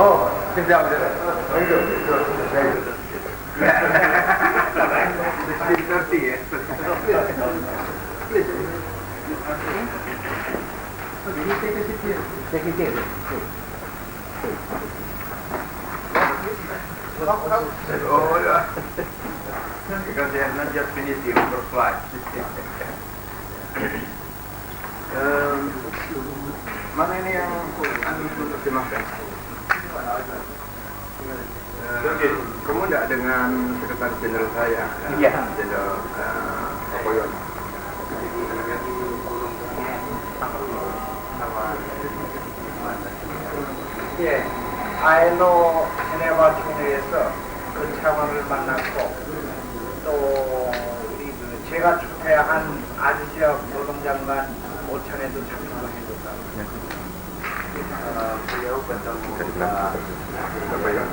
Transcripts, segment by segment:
Oh, tidak. Oh yeah. Because they have not just finished the overflight. Mana ini yang terjemahkan? Kamu tidak dengan sekretaris jenderal saya? Iya. Jenderal Apoyon. 예, 아일로 제네바 총회에서 그 차관을 만났고 또 우리 제가 초대한 아시아 노동장관 오찬에도 참석을 해줬다. Beliau bertemu Pak Apoyon.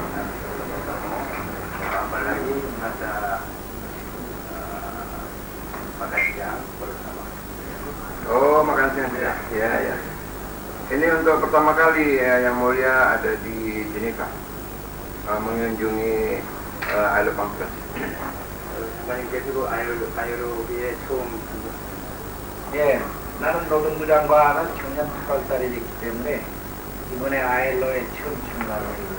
Apalagi ada makan siang bersama. Oh, makan siang ya, ya. Ini untuk pertama kali yang mulia ada di Geneva mengunjungi ILO Conference. 예, 나는 노동부 장관은 청년 특활살이기 때문에 이번에 아일로에 처음 참가를 해요.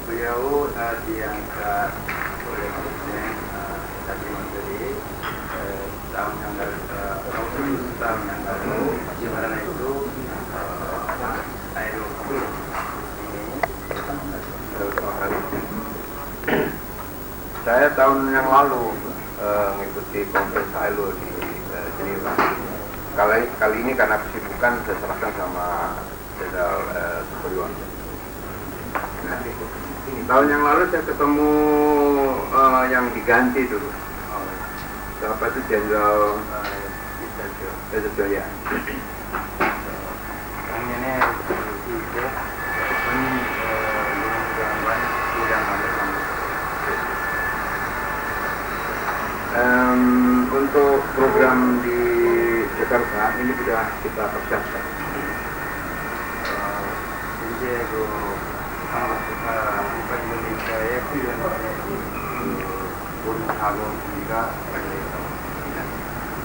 Beliau diangkat oleh Presiden tadi Menteri tahun yang lalu, karena itu ILO ini saya tahun yang lalu mengikuti konferensi ILO di Geneva. Kali ini karena kesibukan saya serahkan sama Jenderal Superior. Tahun yang lalu saya ketemu yang diganti dulu. Siapa itu Jenderal Isasio ya. Untuk program di Jakarta ini sudah kita persiapkan.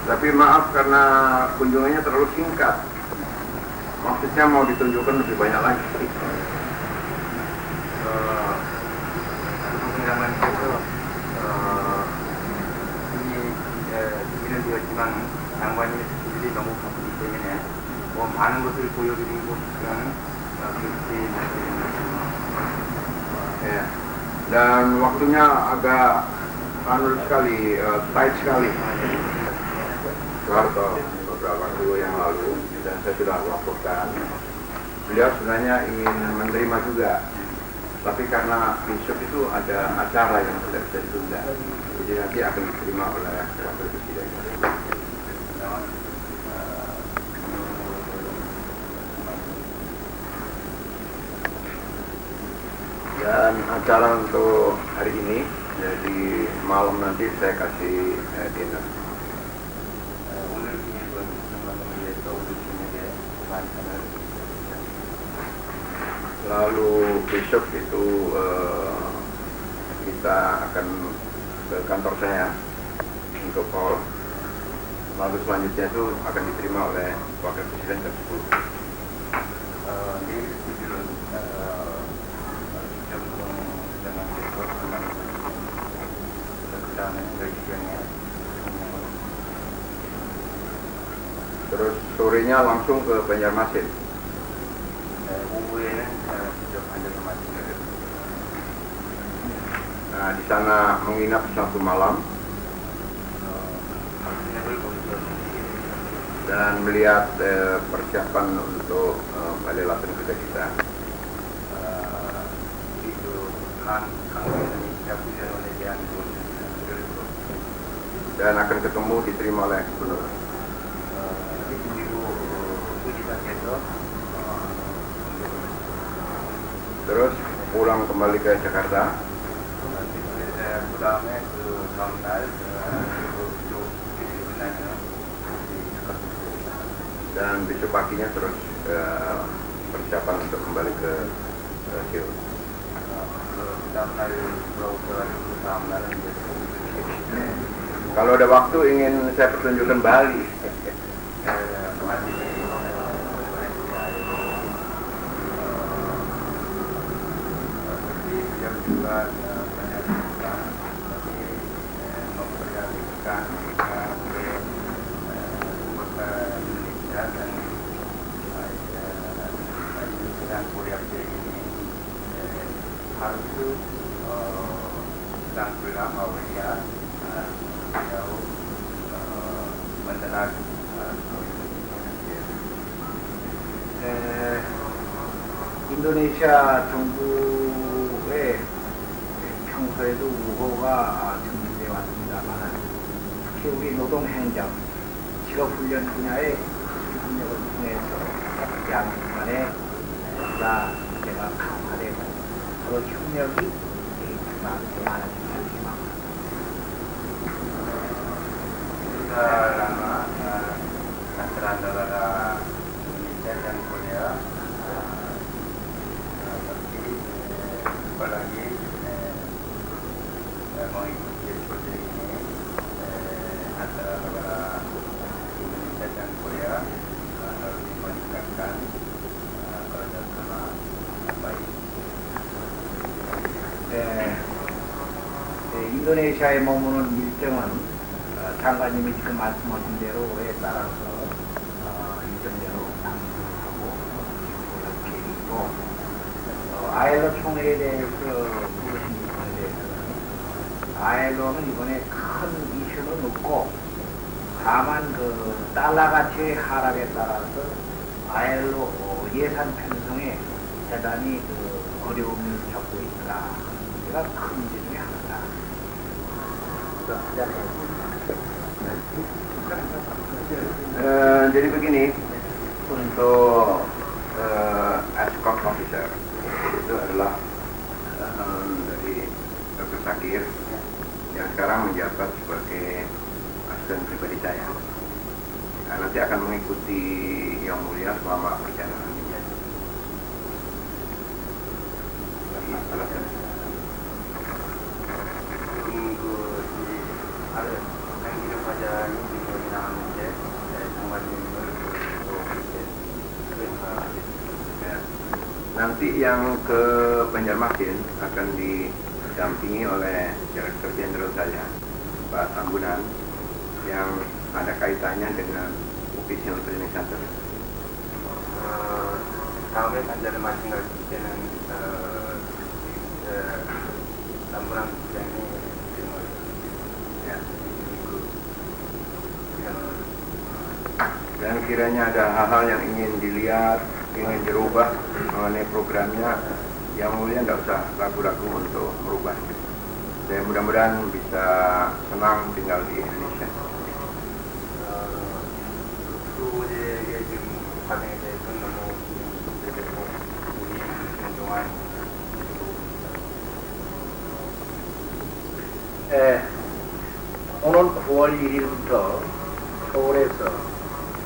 Tapi maaf karena kunjungannya terlalu singkat. Maksudnya mau ditunjukkan lebih banyak lagi. 이루어지지만 장관님들이 너무 바쁘기 때문에 많은 것을 보여드리고 싶지만 그렇게 ya. Dan waktunya agak sekali, tight sekali. Soeharto beberapa waktu yang lalu dan saya sudah laporkan, beliau sebenarnya ingin menerima juga, tapi karena besok itu ada acara yang tidak bisa ditunda, jadi nanti akan diterima oleh Wakil Presiden. Dan acara untuk hari ini, jadi malam nanti saya kasih dinner. Lalu besok itu kita akan ke kantor saya untuk call. Lalu selanjutnya itu akan diterima oleh Wakil Presiden jam 10. Terus sorenya langsung ke Banjarmasin. Nah, di sana menginap 1 malam dan melihat persiapan untuk balai latihan kerja kita. Dan akan ketemu diterima oleh gubernur. pulang kembali ke Jakarta. 그다음에 그 다음날 쭉 일어나면 dan besok paginya terus persiapan untuk kembali ke Seoul. Kalau ada waktu ingin saya pertunjukkan Bali. 인도네시아 정부의 평소에도 우호가 증진되어 왔습니다만 특히 우리 노동행정, 직업훈련 분야의 협력을 통해서 양국 간의 문제가 강화되고 서로 협력이 많아질 수 있습니다. Lama antara Indonesia dan Korea, tapi apalagi mengikuti seperti ini antara Indonesia dan Korea harus meningkatkan kerjasama baik. 인도네시아에 머무는 일정은 장관님이 지금 말씀하신 대로에 따라서 일정대로 방문하고 이렇게 있고 아일로 총회에 대해서 부르신 부분에 대해서는 아일로는 이번에 큰 이슈는 없고 다만 그 달러 가치 하락에 따라서 아일로 예산 편성에 대단히 그 어려움을 겪고 있다. 제가 큰 문제 중에 하나다. Jadi begini, untuk escort officer itu adalah dari Dr. Sakir yang sekarang menjabat sebagai asisten pribadi saya. Nah, nanti akan mengikuti Yang Mulia selama perjalanan ini. Nanti yang ke Banjarmasin akan didampingi oleh Direktur Jenderal saya, Pak Tambunan, yang ada kaitannya dengan Official Training Center. 다음에 Banjarmasin 갈 때는 Tambunan 부장이 dan kiranya ada hal-hal yang ingin dilihat, ingin dirubah mengenai programnya, Yang Mulia tidak usah ragu-ragu untuk merubah. Saya mudah-mudahan bisa senang tinggal di Indonesia. 프로젝트의 지금 과정에 대해서 너무 기대되고 우리 동안 오는 9월 1일부터 서울에서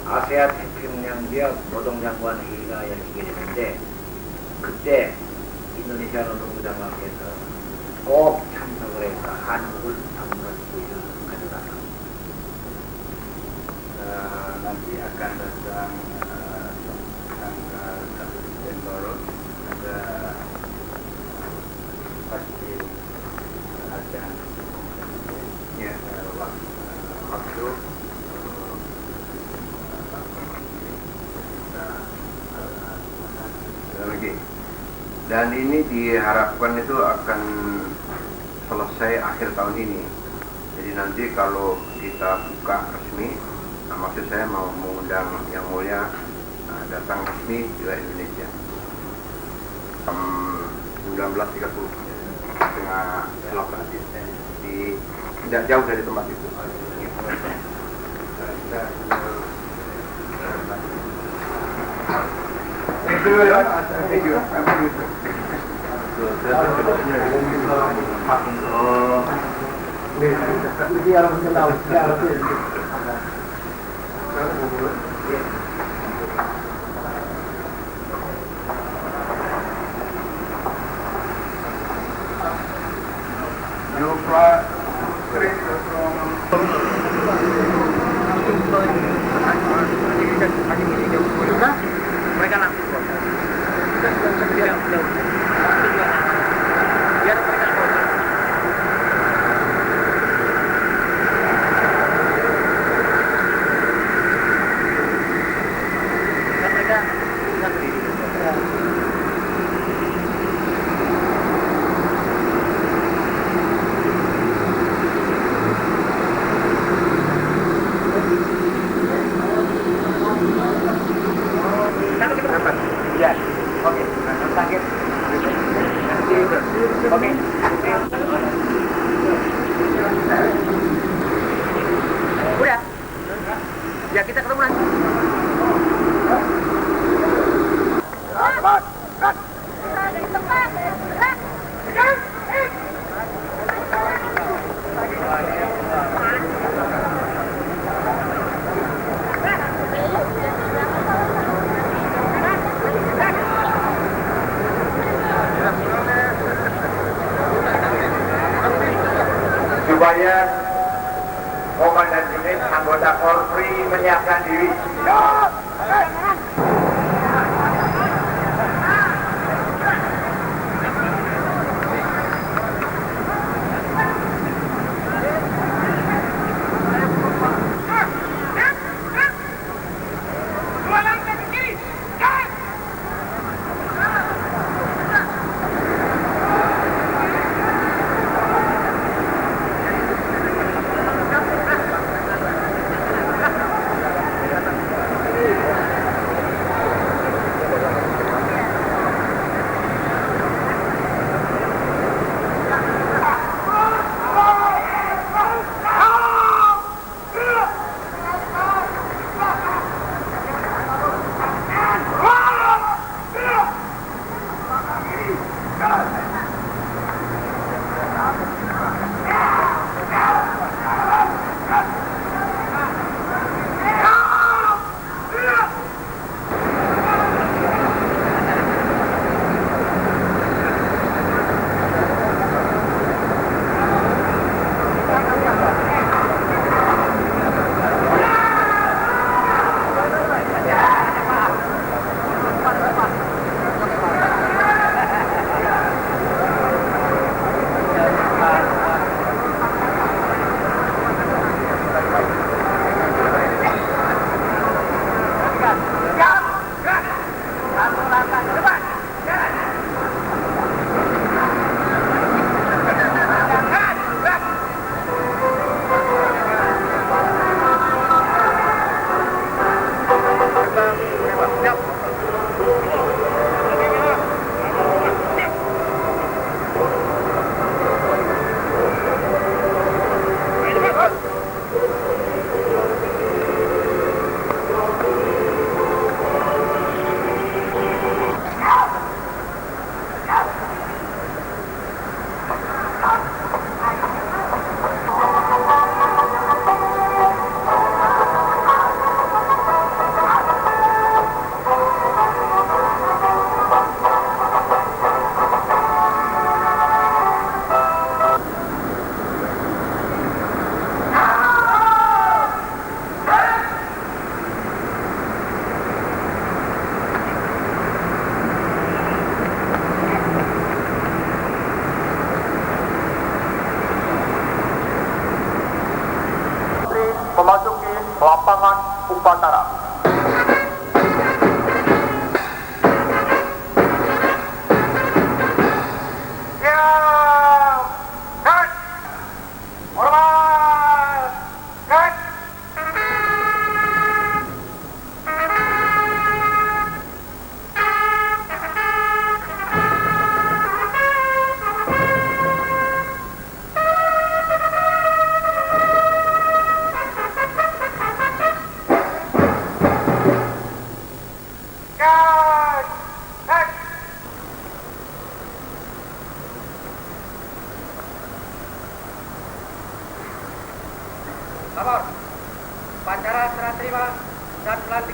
아세아 태평양 지역 노동장관 회의가 열리게 되는데 그때 인도네시아 노동부 장관께서 꼭 참석을 해서 한국을 방문할 기회를 가져가서 nanti akan datang tanggal 1 Desember ada pasti ada Ya, waktu lagi. Dan ini diharapkan itu akan selesai akhir tahun ini. Jadi nanti kalau kita buka resmi, maksud saya mau mengundang Yang Mulia datang resmi ke Indonesia 19.30 setengah 8 di tidak jauh dari tempat itu. Thank you. Biar mengenal, biar You fly straight from mereka nanti tidak biar mereka kan mereka bisa berdiri. Ya, oke. Sakit. Oke. Udah. Ya kita ketemu nanti. supaya komandan unit anggota Polri menyiapkan diri.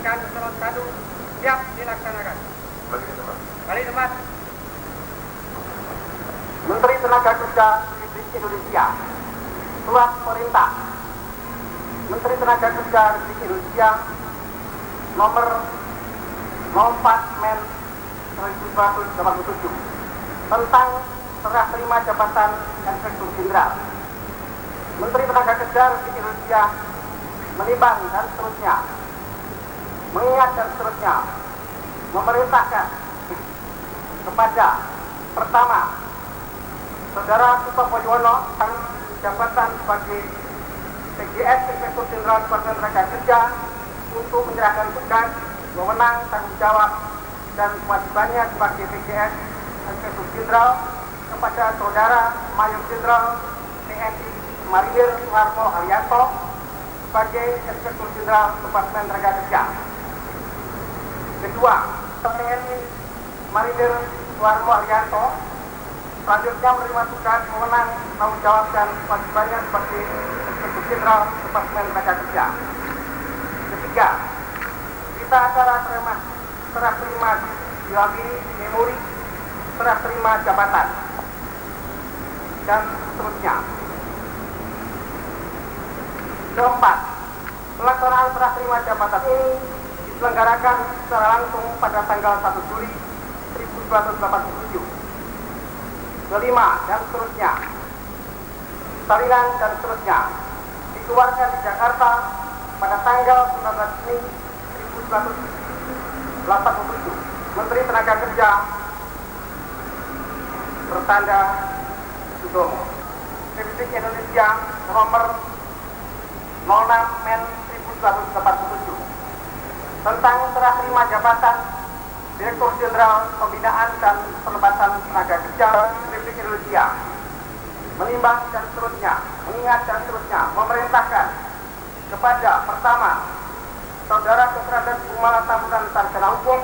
dinyatakan eselon 1 siap dilaksanakan. Balik tempat. Menteri Tenaga Kerja Republik Indonesia. Surat Perintah Menteri Tenaga Kerja Republik Indonesia nomor 04 Men 1287 tentang serah terima jabatan Inspektur Jenderal. Menteri Tenaga Kerja Republik Indonesia menimbang dan seterusnya, mengingat dan seterusnya, memerintahkan kepada pertama, Saudara Sutopo Yuwono yang jabatan sebagai PGS Inspektur Jenderal Departemen Tenaga Kerja untuk menyerahkan tugas, wewenang, tanggung jawab, dan kewajibannya sebagai PGS Inspektur Jenderal kepada Saudara Mayor Jenderal TNI Marinir Soeharto Haryanto sebagai Inspektur Jenderal Departemen Tenaga Kerja. Kedua, TNI Marinir Soeharto Haryanto selanjutnya menerima tugas, wewenang, tanggung jawab, dan kewajibannya sebagai Inspektur Jenderal Departemen Tenaga Kerja. Ketiga, berita acara serah terima dihadiri memori serah terima jabatan dan seterusnya. Keempat, pelaksanaan serah terima jabatan ini diselenggarakan secara langsung pada tanggal 1 Juli 1287. Kelima, dan seterusnya. Salinan dan seterusnya dikeluarkan di Jakarta pada tanggal 19 Juni 1987. Menteri Tenaga Kerja bertanda Sudomo. Republik Indonesia nomor 06 Men 1987 tentang serah terima jabatan Direktur Jenderal Pembinaan dan Penempatan Tenaga Kerja Republik Indonesia. Menimbang dan seterusnya, mengingat dan seterusnya, memerintahkan kepada pertama, Saudara Dr. Kumala Tambunan Sarjana Hukum,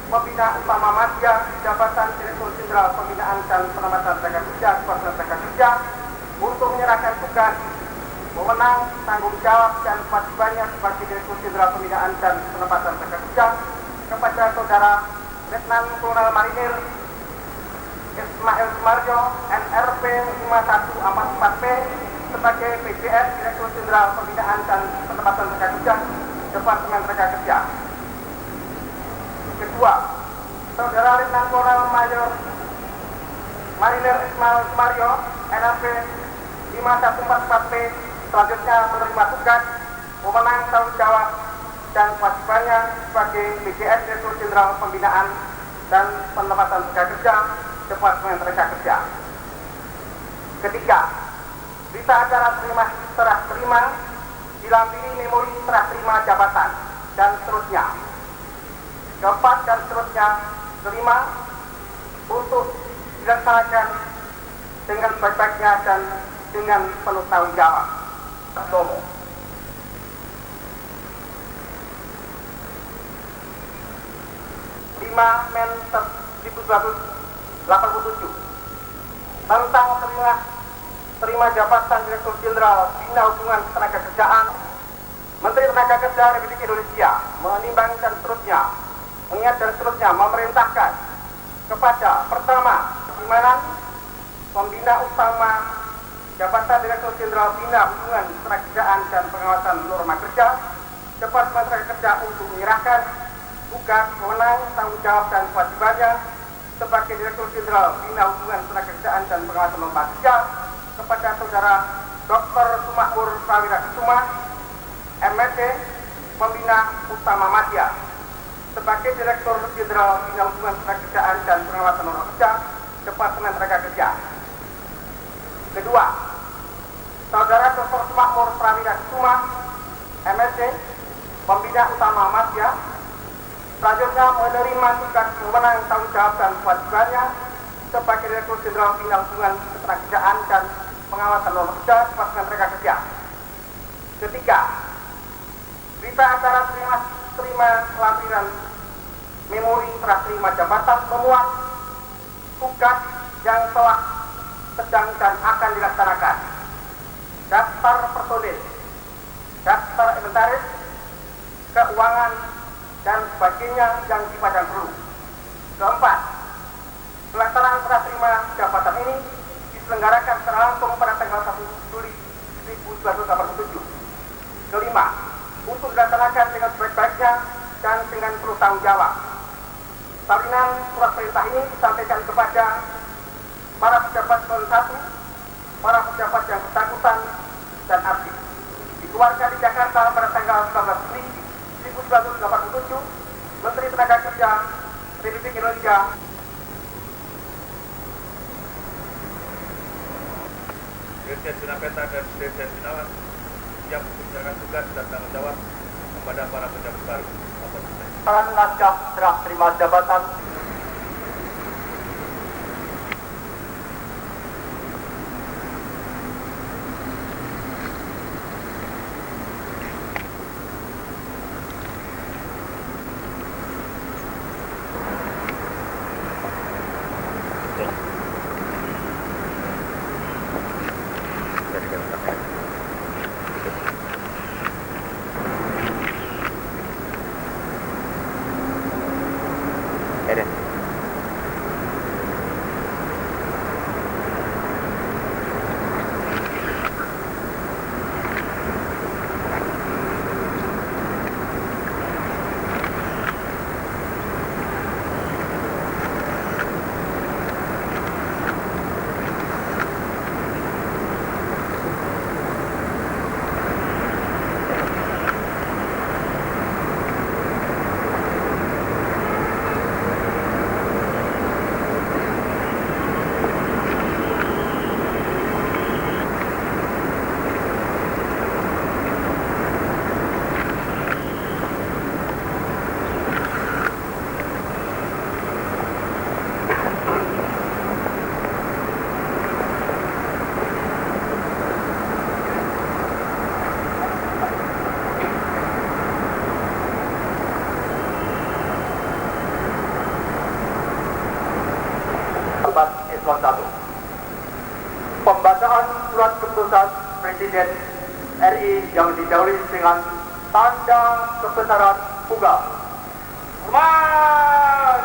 Pembina Utama Madya, jabatan Direktur Jenderal Pembinaan dan Penempatan Tenaga Kerja Departemen Tenaga Kerja untuk menyerahkan tugas, wewenang, tanggung jawab, dan kewajibannya sebagai Direktur Jenderal Pembinaan dan Penempatan Tenaga Kerja kepada Saudara Letnan Kolonel Marinir Ismail Sumarjo, NRP 5144P sebagai PJS Direktur Jenderal Pembinaan dan Penempatan Tenaga Kerja Departemen Tenaga Kerja. Kedua, Saudara Letnan Kolonel Mayor Marinir Ismail Sumarjo, NRP 5144P selanjutnya menerima tugas, wewenang, tanggung jawab, dan kewajibannya sebagai PJS Direktur Jenderal Pembinaan dan Penempatan Tenaga Kerja Departemen Tenaga Kerja. Ketiga, berita acara serah terima dilampiri memori serah terima jabatan dan seterusnya. Keempat, dan seterusnya. Kelima, untuk dilaksanakan dengan sebaik-baiknya dan dengan penuh tanggung jawab. Tomo. 5 Men 1287 tentang terima jabatan Direktur Jenderal Bina Hubungan Ketenaga Kerjaan. Menteri Tenaga Kerja Republik Indonesia menimbang dan seterusnya, mengingat dan seterusnya, memerintahkan kepada pertama, Pembinaan Pembina Utama jabatan Direktur Jenderal Bina Hubungan Ketenaga Kerjaan dan Pengawasan Norma Kerja Departemen Tenaga Kerja untuk menyerahkan tugas, wewenang, tanggung jawab, dan kewajibannya sebagai Direktur Jenderal Bina Hubungan Tenaga Kerjaan dan Pengawasan Norma Kerja kepada Saudara Dr. Sumakmur Prawira Kusuma, MSc, Pembina Utama Madya sebagai Direktur Jenderal Bina Hubungan Tenaga Kerjaan dan Pengawasan Norma Kerja Departemen Tenaga Kerja. Kedua, Saudara Dr. Sumakmur Prawira Kusuma, MSc, Pembina Utama Madya selanjutnya menerima tugas, wewenang, tanggung jawab, dan kewajibannya sebagai Direktur Jenderal Bina Hubungan Ketenagakerjaan dan Pengawasan Norma Kerja Departemen Tenaga Kerja. Ketiga, berita acara terima lampiran memori serah terima jabatan memuat tugas yang telah sedang dan akan dilaksanakan, daftar personil, daftar inventaris, keuangan, dan sebagainya yang dipandang perlu. Keempat, pelaksanaan serah terima jabatan ini diselenggarakan secara langsung pada tanggal 1 Juli 1987. Kelima, untuk dilaksanakan dengan sebaik-baiknya dan dengan penuh tanggung jawab. Salinan surat perintah ini disampaikan kepada para pejabat eselon 1, para pejabat yang bersangkutan dan aktif. Dikeluarkan di Jakarta pada tanggal 19 Juli 1987, Menteri Tenaga Kerja Republik Indonesia. Dirjen Bina Peta dan Dirjen Binawan siap menjalankan tugas dan tanggung jawab kepada para pejabat baru. Naskah serah terima jabatan eselon 1. Pembacaan surat keputusan Presiden RI yang didahului dengan tanda kebesaran punggal. Hormat!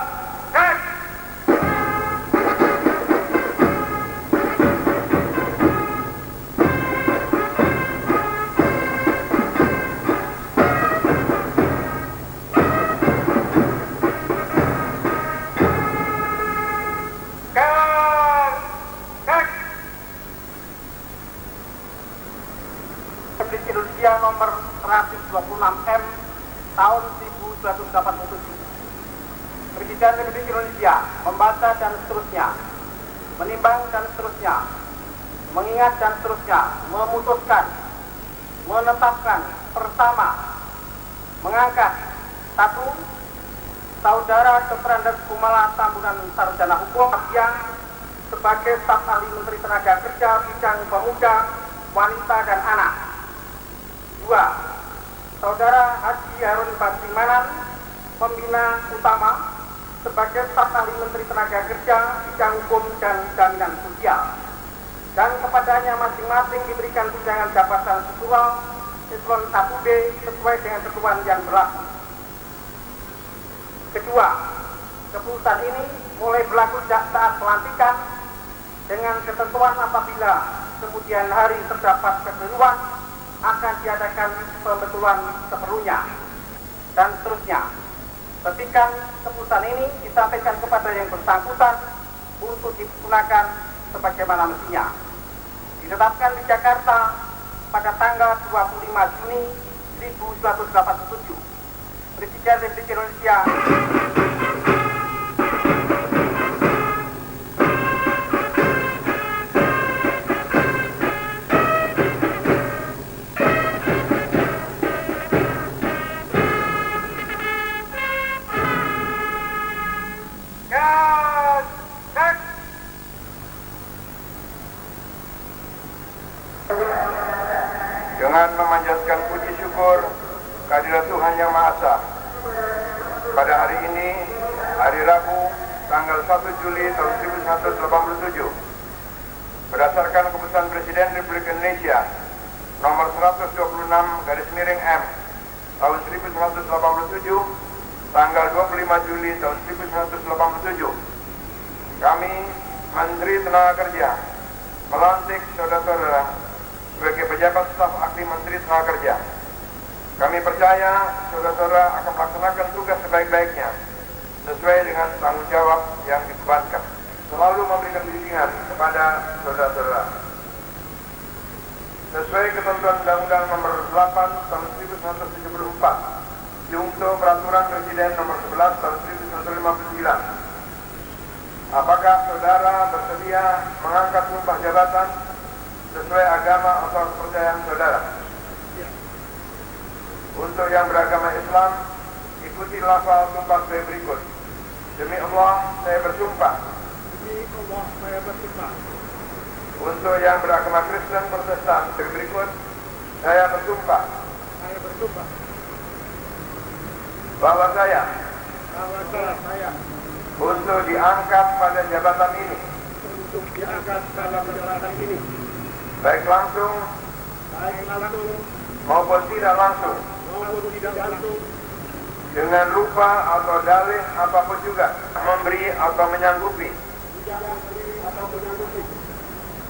Republik Indonesia nomor 126M tahun 1987. Presiden Republik Indonesia membaca dan seterusnya, menimbang dan seterusnya, mengingat dan seterusnya, memutuskan, menetapkan pertama, mengangkat 1. Saudara Dr. Andes Kumala Tambunan Sarjana Hukum yang sebagai staf ahli Menteri Tenaga Kerja bidang pemuda, wanita dan anak. 2. Saudara Haji Harun Basrimanan, pembina utama sebagai staf ahli Menteri Tenaga Kerja bidang hukum dan jaminan sosial, dan kepadanya masing-masing diberikan tunjangan jabatan sesuai eselon 1B sesuai dengan ketentuan yang berlaku. Kedua, keputusan ini mulai berlaku sejak saat pelantikan dengan ketentuan apabila kemudian hari terdapat kekeliruan akan diadakan pembetulan seperlunya dan seterusnya. Petikan keputusan ini disampaikan kepada yang bersangkutan untuk digunakan sebagaimana mestinya. Ditetapkan di Jakarta pada tanggal 25 Juni 1987. Presiden Republik Indonesia dengan memanjatkan puji syukur kehadirat Tuhan Yang Maha Esa. Pada hari ini, hari Rabu, tanggal 1 Juli tahun 1987, berdasarkan keputusan Presiden Republik Indonesia nomor 126/M tahun 1987 tanggal 25 Juli tahun 1987, kami Menteri Tenaga Kerja melantik saudara-saudara sebagai pejabat staf ahli Menteri Tenaga Kerja. Kami percaya saudara-saudara akan melaksanakan tugas sebaik-baiknya sesuai dengan tanggung jawab yang dibebankan. Selalu memberikan bimbingan kepada saudara-saudara sesuai ketentuan Undang-Undang Nomor 8 Tahun 1974, Jungto Peraturan Presiden Nomor 11 Tahun 1959. Apakah saudara bersedia mengangkat sumpah jabatan sesuai agama atau kepercayaan saudara? Untuk yang beragama Islam, ikuti lafal sumpah saya berikut. Demi Allah, saya bersumpah. Demi Allah, saya bersumpah. Untuk yang beragama Kristen Protestan berikut, saya bersumpah. Saya bersumpah Bahwa saya untuk diangkat pada jabatan ini, untuk diangkat dalam jabatan ini, baik langsung maupun tidak langsung, dengan rupa atau dalih apapun juga, memberi atau menyanggupi,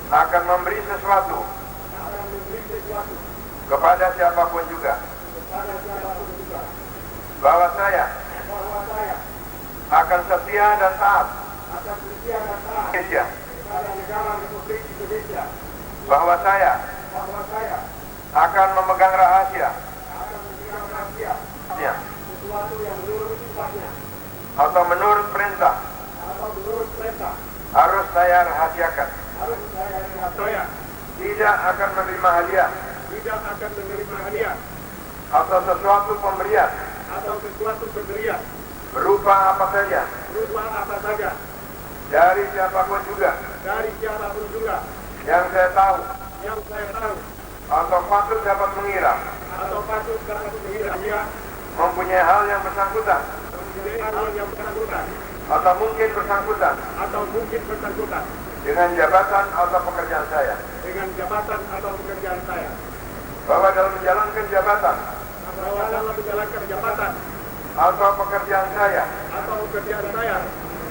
akan memberi sesuatu kepada siapapun juga, bahwa saya akan setia dan taat Indonesia, bahwa saya akan memegang rahasia atau menurut perintah harus saya rahasiakan, tidak akan menerima hadiah atau sesuatu pemberian berupa apa saja dari siapapun juga yang saya tahu atau patut dapat mengira mempunyai hal yang bersangkutan atau mungkin bersangkutan dengan jabatan atau pekerjaan saya, bahwa dalam menjalankan jabatan atau pekerjaan saya,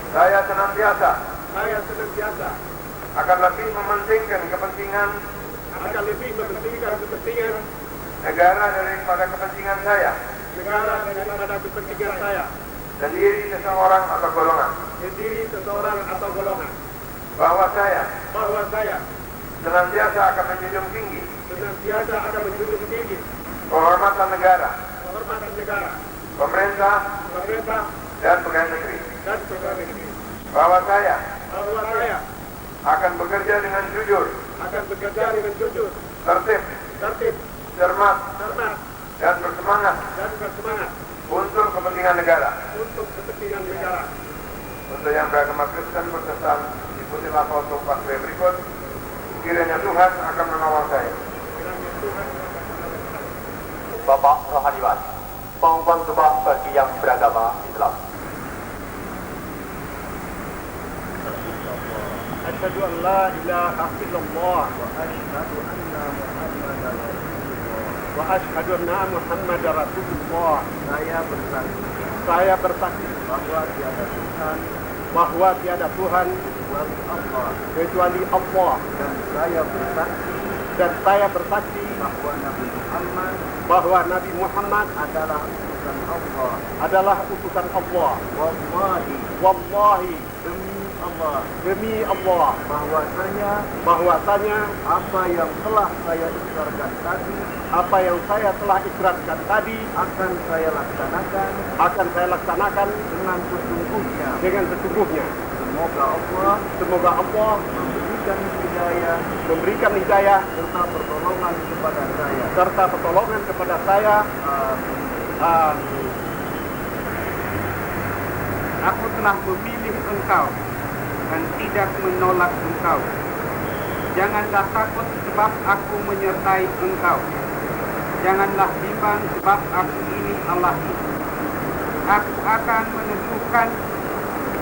saya senantiasa akan lebih mementingkan kepentingan negara daripada kepentingan saya sendiri, seseorang atau golongan, bahwa saya senantiasa akan menjunjung tinggi kehormatan negara, pemerintah, dan pegawai negeri, bahwa saya akan bekerja dengan jujur, tertib, cermat, dan bersemangat untuk kepentingan negara. Untuk yang beragama Kristen Protestan, ikuti lafal sumpah saya berikut. Kiranya Tuhan akan menolong saya. Bapak Rohaniwan, pengumuman sumpah bagi yang beragama Islam. Asyhadu an la ilaha illallah wa asyhadu anna Muhammadar Rasulullah. Saya bersaksi bahwa tiada Tuhan kecuali Allah, dan saya bersaksi bahwa Nabi Muhammad adalah utusan Allah. Wallahi demi Allah bahwasanya apa yang saya telah ikrarkan tadi akan saya laksanakan dengan sesungguhnya. Semoga Allah memberikan hidayah serta pertolongan kepada saya. Aku telah memilih engkau dan tidak menolak engkau. Janganlah takut sebab aku menyertai engkau. Janganlah bimbang sebab aku ini Allah. Aku akan meneguhkan,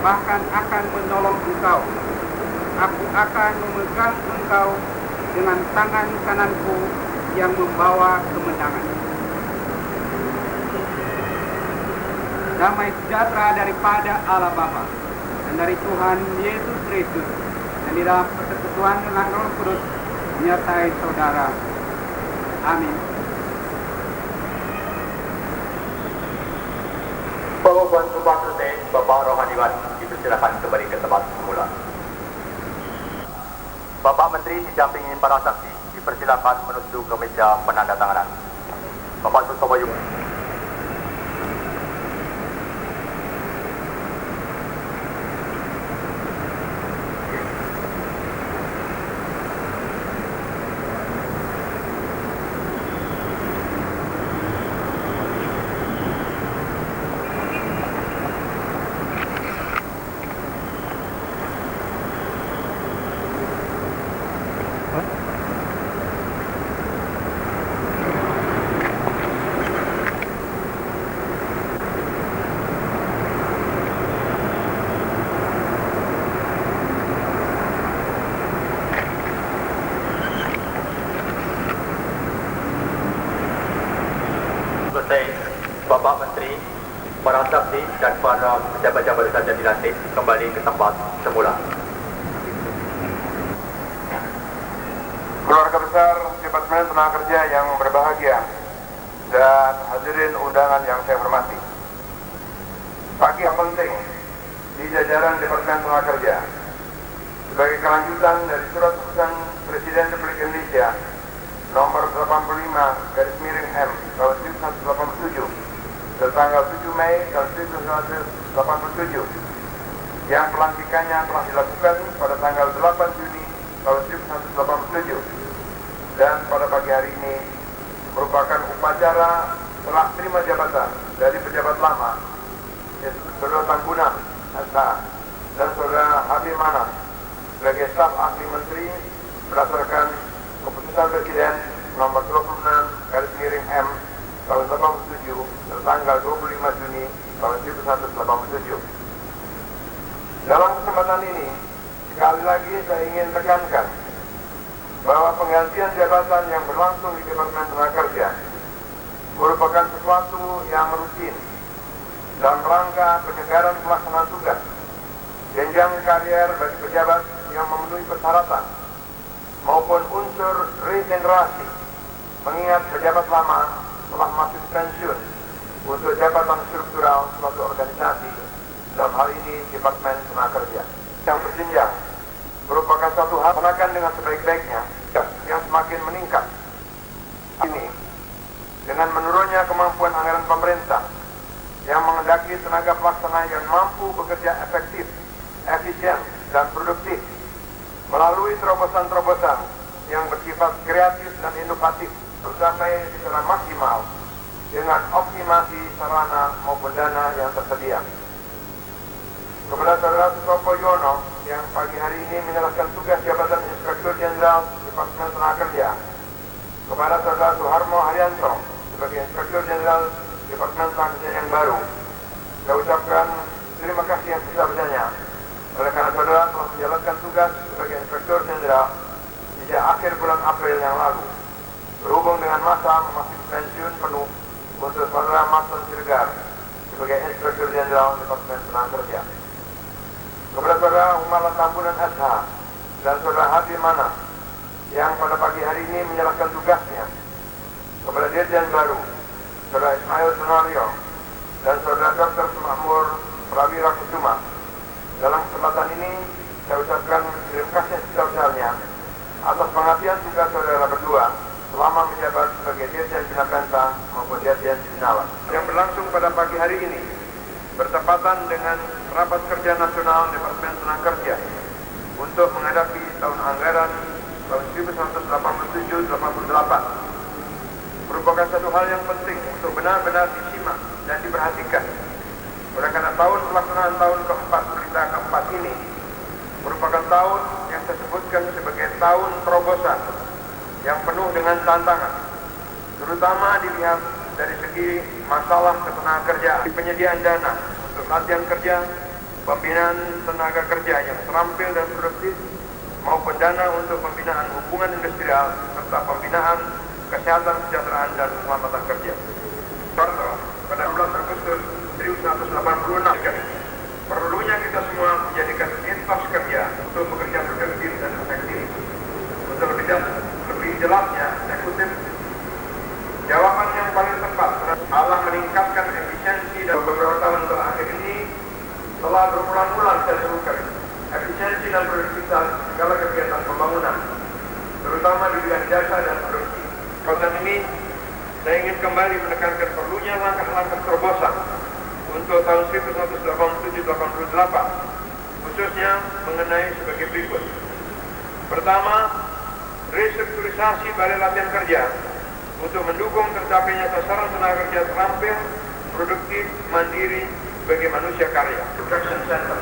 bahkan akan menolong engkau. Aku akan memegang engkau dengan tangan kananku yang membawa kemenangan. damai sejahtera daripada Allah Bapa dan dari Tuhan Yesus Kristus dan di dalam persekutuan dengan Roh Kudus menyertai saudara. Amin. Pengukuhan Sumpah Selesai, Bapak Rohaniwan dipersilakan kembali ke tempat semula. Bapak Menteri didampingi para saksi dipersilakan menuju ke meja penandatanganan. Bapak Sutobayu. Selesai, Bapak Menteri, para saksi dan para pejabat yang baru saja dilantik kembali ke tempat semula. Keluarga besar Departemen Tenaga Kerja yang berbahagia dan hadirin undangan yang saya hormati. Pagi yang penting di jajaran Departemen Tenaga Kerja sebagai kelanjutan dari surat keputusan Presiden Republik Indonesia nomor 85/M tahun 1987 tertanggal 7 Mei tahun 1987 yang pelantikannya telah dilakukan pada tanggal 8 Juni tahun 1987 dan pada pagi hari ini merupakan upacara serah terima jabatan dari pejabat lama yaitu Saudara Tangguna SH dan Saudara Habib Manas sebagai staf ahli menteri berdasarkan keputusan Presiden nomor 26/M tahun 87 tertanggal 25 Juni tahun 1987. Dalam kesempatan ini, sekali lagi saya ingin tekankan bahwa penggantian jabatan yang berlangsung di Departemen Tenaga Kerja merupakan sesuatu yang rutin dalam rangka penyegaran pelaksanaan tugas, jenjang karier bagi pejabat yang memenuhi persyaratan, maupun unsur regenerasi, mengingat pejabat lama telah masuk pensiun untuk jabatan struktural suatu organisasi, dalam hal ini Departemen Tenaga Kerja yang berjenjang merupakan suatu hal yang dengan sebaik-baiknya yang semakin meningkat. Ini dengan menurunnya kemampuan anggaran pemerintah yang menghendaki tenaga pelaksana yang mampu bekerja efektif, efisien, dan produktif melalui terobosan-terobosan yang bersifat kreatif dan inovatif tercapai secara maksimal dengan optimasi sarana maupun dana yang tersedia. Kepada Saudara Sutopo Yono yang pagi hari ini menyerahkan tugas jabatan Inspektur Jenderal Departemen Tenaga Kerja, kepada Saudara Suharmo Haryanto sebagai Inspektur Jenderal Departemen Tenaga Kerja yang baru, saya ucapkan terima kasih yang sebesar-besarnya oleh karena saudara telah menjalankan tugas sebagai Inspektur Jenderal sejak akhir bulan April yang lalu, berhubung dengan masa memasuki pensiun penuh untuk Saudara Martin Siregar sebagai Inspektur Jenderal Departemen Tenaga Kerja. Kepada Saudara Umar Tambunan SH dan Saudara Habib Manas yang pada pagi hari ini menyerahkan tugasnya, kepada Dirjen baru Saudara Ismail Sunario dan Saudara Dr. Sumakmur Prawira Kusuma. Dalam kesempatan ini saya ucapkan terima kasih sebesar-besarnya atas pengabdian tugas saudara berdua selama menjabat sebagai Dirjen Bina Penta maupun Dirjen Binawan yang berlangsung pada pagi hari ini bertepatan dengan Rapat Kerja Nasional Departemen Tenaga Kerja untuk menghadapi tahun anggaran tahun 1987-88 merupakan satu hal yang penting untuk benar-benar disimak dan diperhatikan. Oleh karena tahun pelaksanaan tahun keempat berita keempat ini merupakan tahun yang saya sebutkan sebagai tahun terobosan yang penuh dengan tantangan, terutama dilihat dari segi masalah ketenagakerjaan, penyediaan dana untuk latihan kerja, pembinaan tenaga kerja yang terampil dan produktif, maupun dana untuk pembinaan hubungan industrial serta pembinaan kesehatan, kesejahteraan, dan keselamatan kerja. Pada bulan Agustus 2001 Perlunya kita semua menjadikan etos kerja untuk bekerja produktif dan efektif. Untuk lebih jelasnya, saya kutip jawaban yang paling tepat. Allah meningkatkan efisiensi dan beberapa tahun terakhir ini telah berulang-ulang saya serukan efisiensi dan produktivitas segala kegiatan pembangunan, terutama di bidang jasa dan produksi. Pada ini, saya ingin kembali menekankan perlunya langkah-langkah terobosan untuk tahun 1987-88, khususnya mengenai sebagai berikut. Pertama, restrukturisasi balai latihan kerja untuk mendukung tercapainya sasaran tenaga kerja terampil, produktif, mandiri bagi manusia karya. Production Center.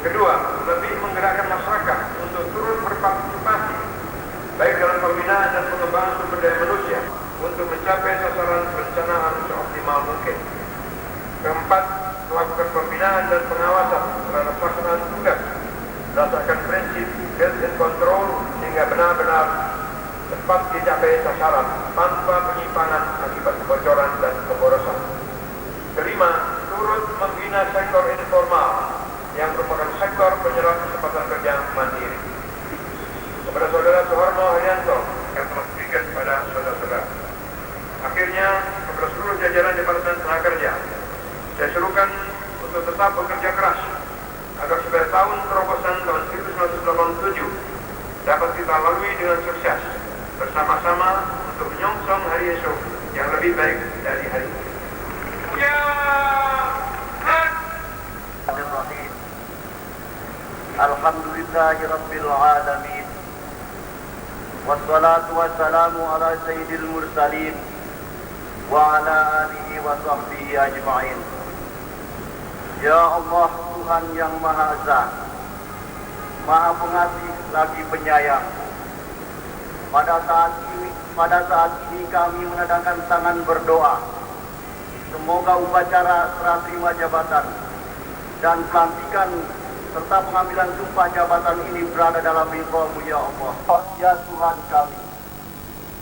Kedua, lebih menggerakkan masyarakat untuk turut berpartisipasi baik dalam pembinaan dan pengembangan sumber daya manusia untuk mencapai sasaran perencanaan seoptimal mungkin. Keempat, melakukan pembinaan dan pengawasan terhadap pelaksanaan tugas berdasarkan prinsip build and control sehingga benar-benar tepat dicapai sasaran tanpa penyimpangan akibat kebocoran dan keborosan. Kelima, turut membina sektor informal yang merupakan sektor penyerap kesempatan kerja mandiri. Kepada Saudara Soeharto Haryanto yang telah diberikan kepada saudara-saudara. Akhirnya, kepada seluruh jajaran Departemen Tenaga Kerja, saya serukan untuk tetap bekerja keras agar supaya tahun terobosan tahun 1987 dapat kita lalui dengan sukses bersama-sama untuk menyongsong hari esok yang lebih baik dari hari ini. Alhamdulillahirabbil alamin. Wassalatu wassalamu ala sayyidil mursalin wa ala alihi wa sahbihi ajma'in. Ya Allah, Tuhan yang Maha Esa, Maha Pengasih lagi Penyayang. Pada saat ini kami menadahkan tangan berdoa. Semoga upacara serah terima jabatan dan pelantikan serta pengambilan sumpah jabatan ini berada dalam ridha-Mu ya Allah. Ya Tuhan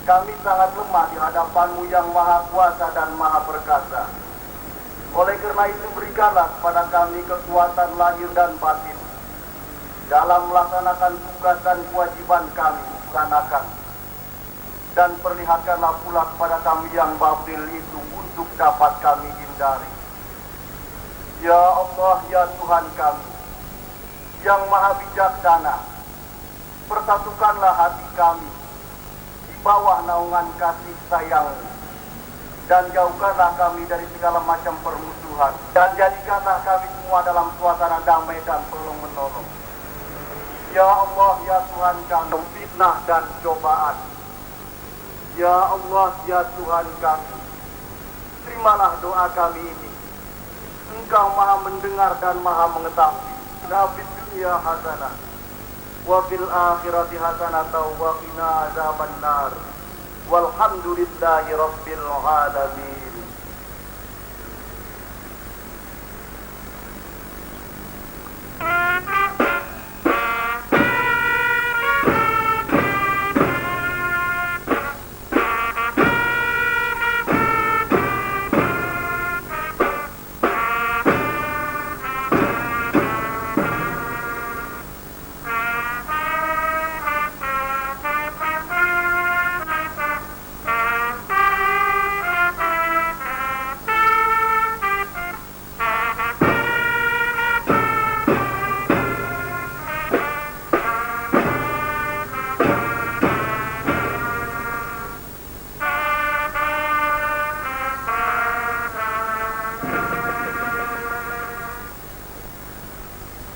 kami sangat lemah di hadapan-Mu yang Maha Kuasa dan Maha Perkasa. Oleh karena itu berikanlah kepada kami kekuatan lahir dan batin dalam melaksanakan tugas dan kewajiban kami laksanakan. Dan perlihatkanlah pula kepada kami yang batil itu untuk dapat kami hindari. Ya Allah, ya Tuhan kami yang Maha Bijaksana, persatukanlah hati kami di bawah naungan kasih sayang-Mu, dan jauhkanlah kami dari segala macam permusuhan, dan jadikanlah kami semua dalam suasana damai dan tolong menolong. Ya Allah, ya Tuhan kami, fitnah dan cobaan. Ya Allah, ya Tuhan kami, terimalah doa kami ini. Engkau Maha mendengar dan Maha mengetahui. Fid dunya hasanah wa fil akhirati hasanah wa qina azabannar. Walhamdulillahi rabbil alamin.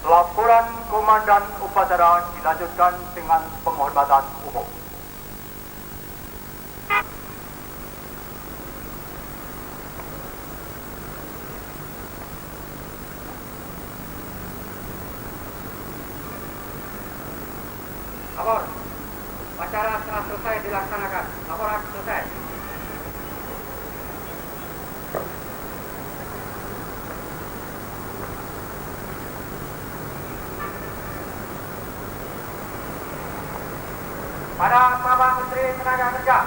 Laporan Komandan Upacara dilanjutkan dengan penghormatan umum. Lapor. Acara telah selesai dilaksanakan. Laporan selesai. Pada Bapak Menteri Tenaga Kerja,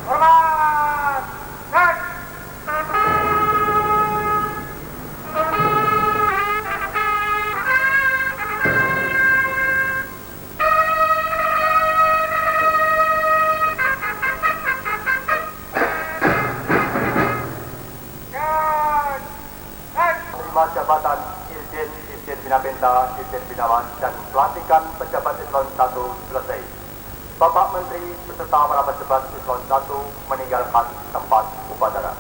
hormat, masa jabatan Irjen Bina Penta, Irjen Binawan, dan pelantikan pejabat eselon 1 selesai. Bapak Menteri beserta para pejabat eselon 1 meninggalkan tempat upacara.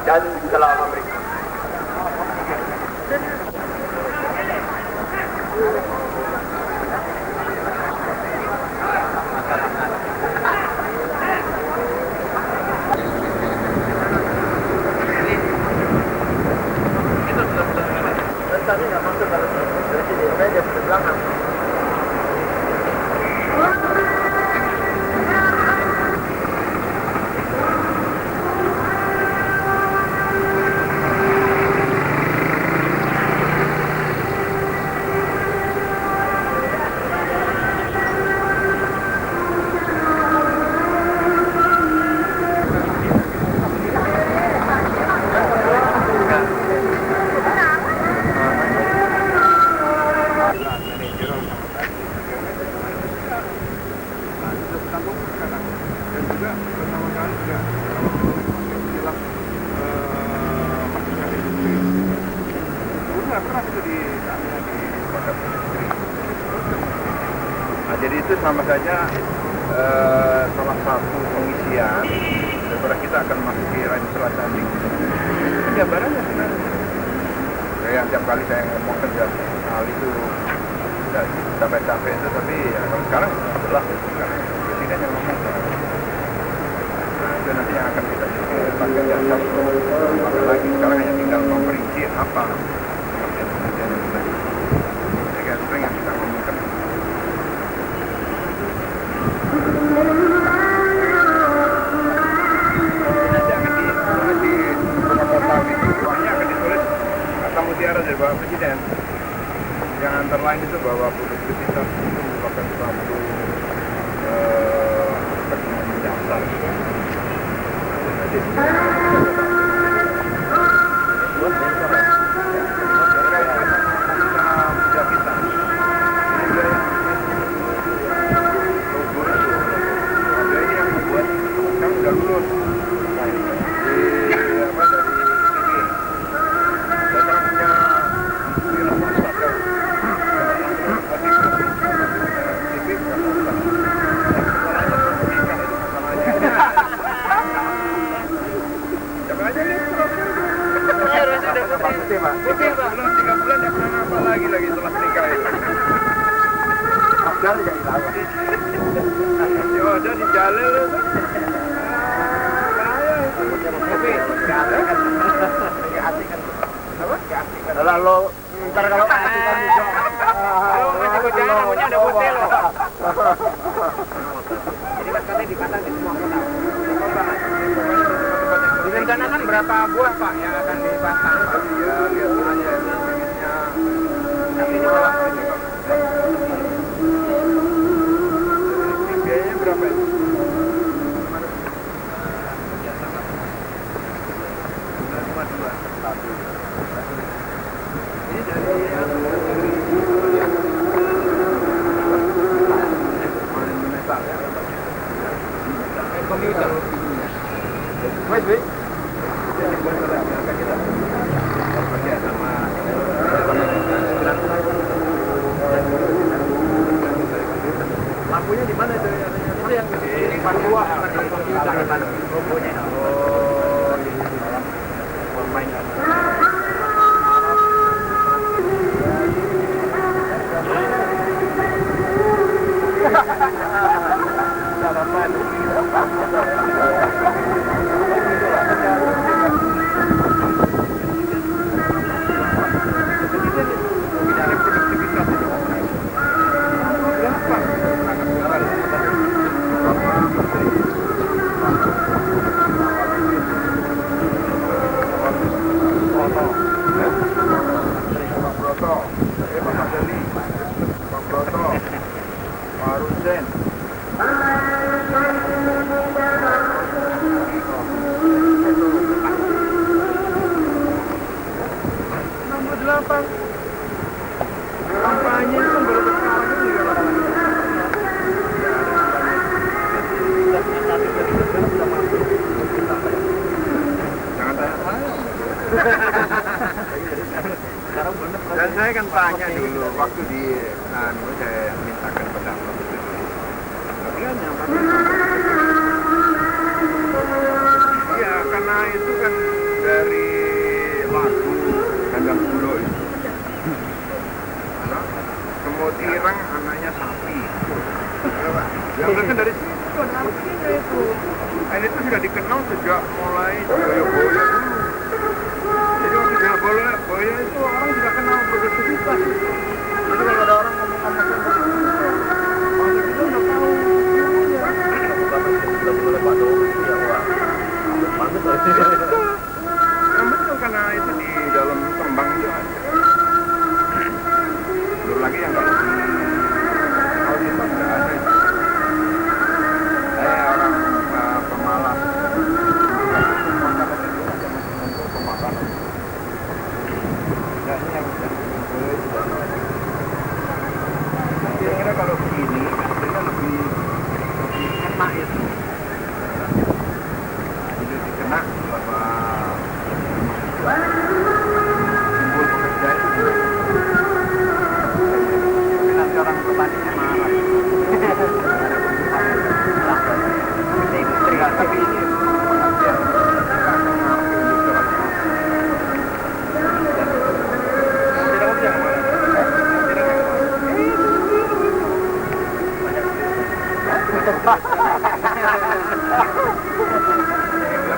Dan telah memberikan jadi itu sama saja salah satu pengisian daripada kita akan masuki Raja Canding. Gambarannya sebenarnya. Yang tiap kali saya ngomong kerja hal itu tidak capek-capek itu, tapi ya kalau sekarang jelas karena presiden yang ngomong. Nah, itu nanti yang akan kita pakai jasa lagi. Sekarang hanya tinggal memperinci apa yang sering yang kita ngomongkan. Mutiara dari Bapak Presiden yang antara lain itu bahwa produktivitas itu merupakan suatu dasar. Yang membuat kan udah lulus belum 3 bulan tidak pernah apa lagi setelah nikah itu. Abdal jadi lawan. Ya udah di jalan lu. Lalu ntar kalau keasikan juga. Kalau masih bocah namanya udah bocah loh. Jadi katanya dipasang di semua kota. Direncanakan berapa buah Pak yang akan dipasang? Ya lihat aja jenisnya. Tapi juga biayanya berapa itu? Ini dari komputer. Mas, jadi buat kita bekerja sama lampunya di mana itu? Itu yang di Papua di komputer logonya. Oh, bermain. Dan saya kan tanya dulu waktu di saya mintakan pendapat itu. Tapi kan yang iya, karena itu kan dari lagu Kandang Kulo itu. Semut irang anaknya sapi. Yang kan dari situ ada artinya itu. Dan itu sudah dikenal sejak mulai Joyoboyo dulu. Jadi waktu Joyoboyo itu orang sudah kenal progresivitas. Jadi kalau ada orang ngomong-ngomong orang itu udah tahu. Yang betul karena itu di dalam tembang itu ada. Belum lagi yang kalau di auditor sudah ada itu. Saya orang pemalas. Pemakanan. Dan yang kira-kira kalau begini, hasilnya lebih enak itu. Jadi dikena bahwa simbol pekerja itu. Tapi nanti orang petaninya marah. Industri tapi ini pengertian.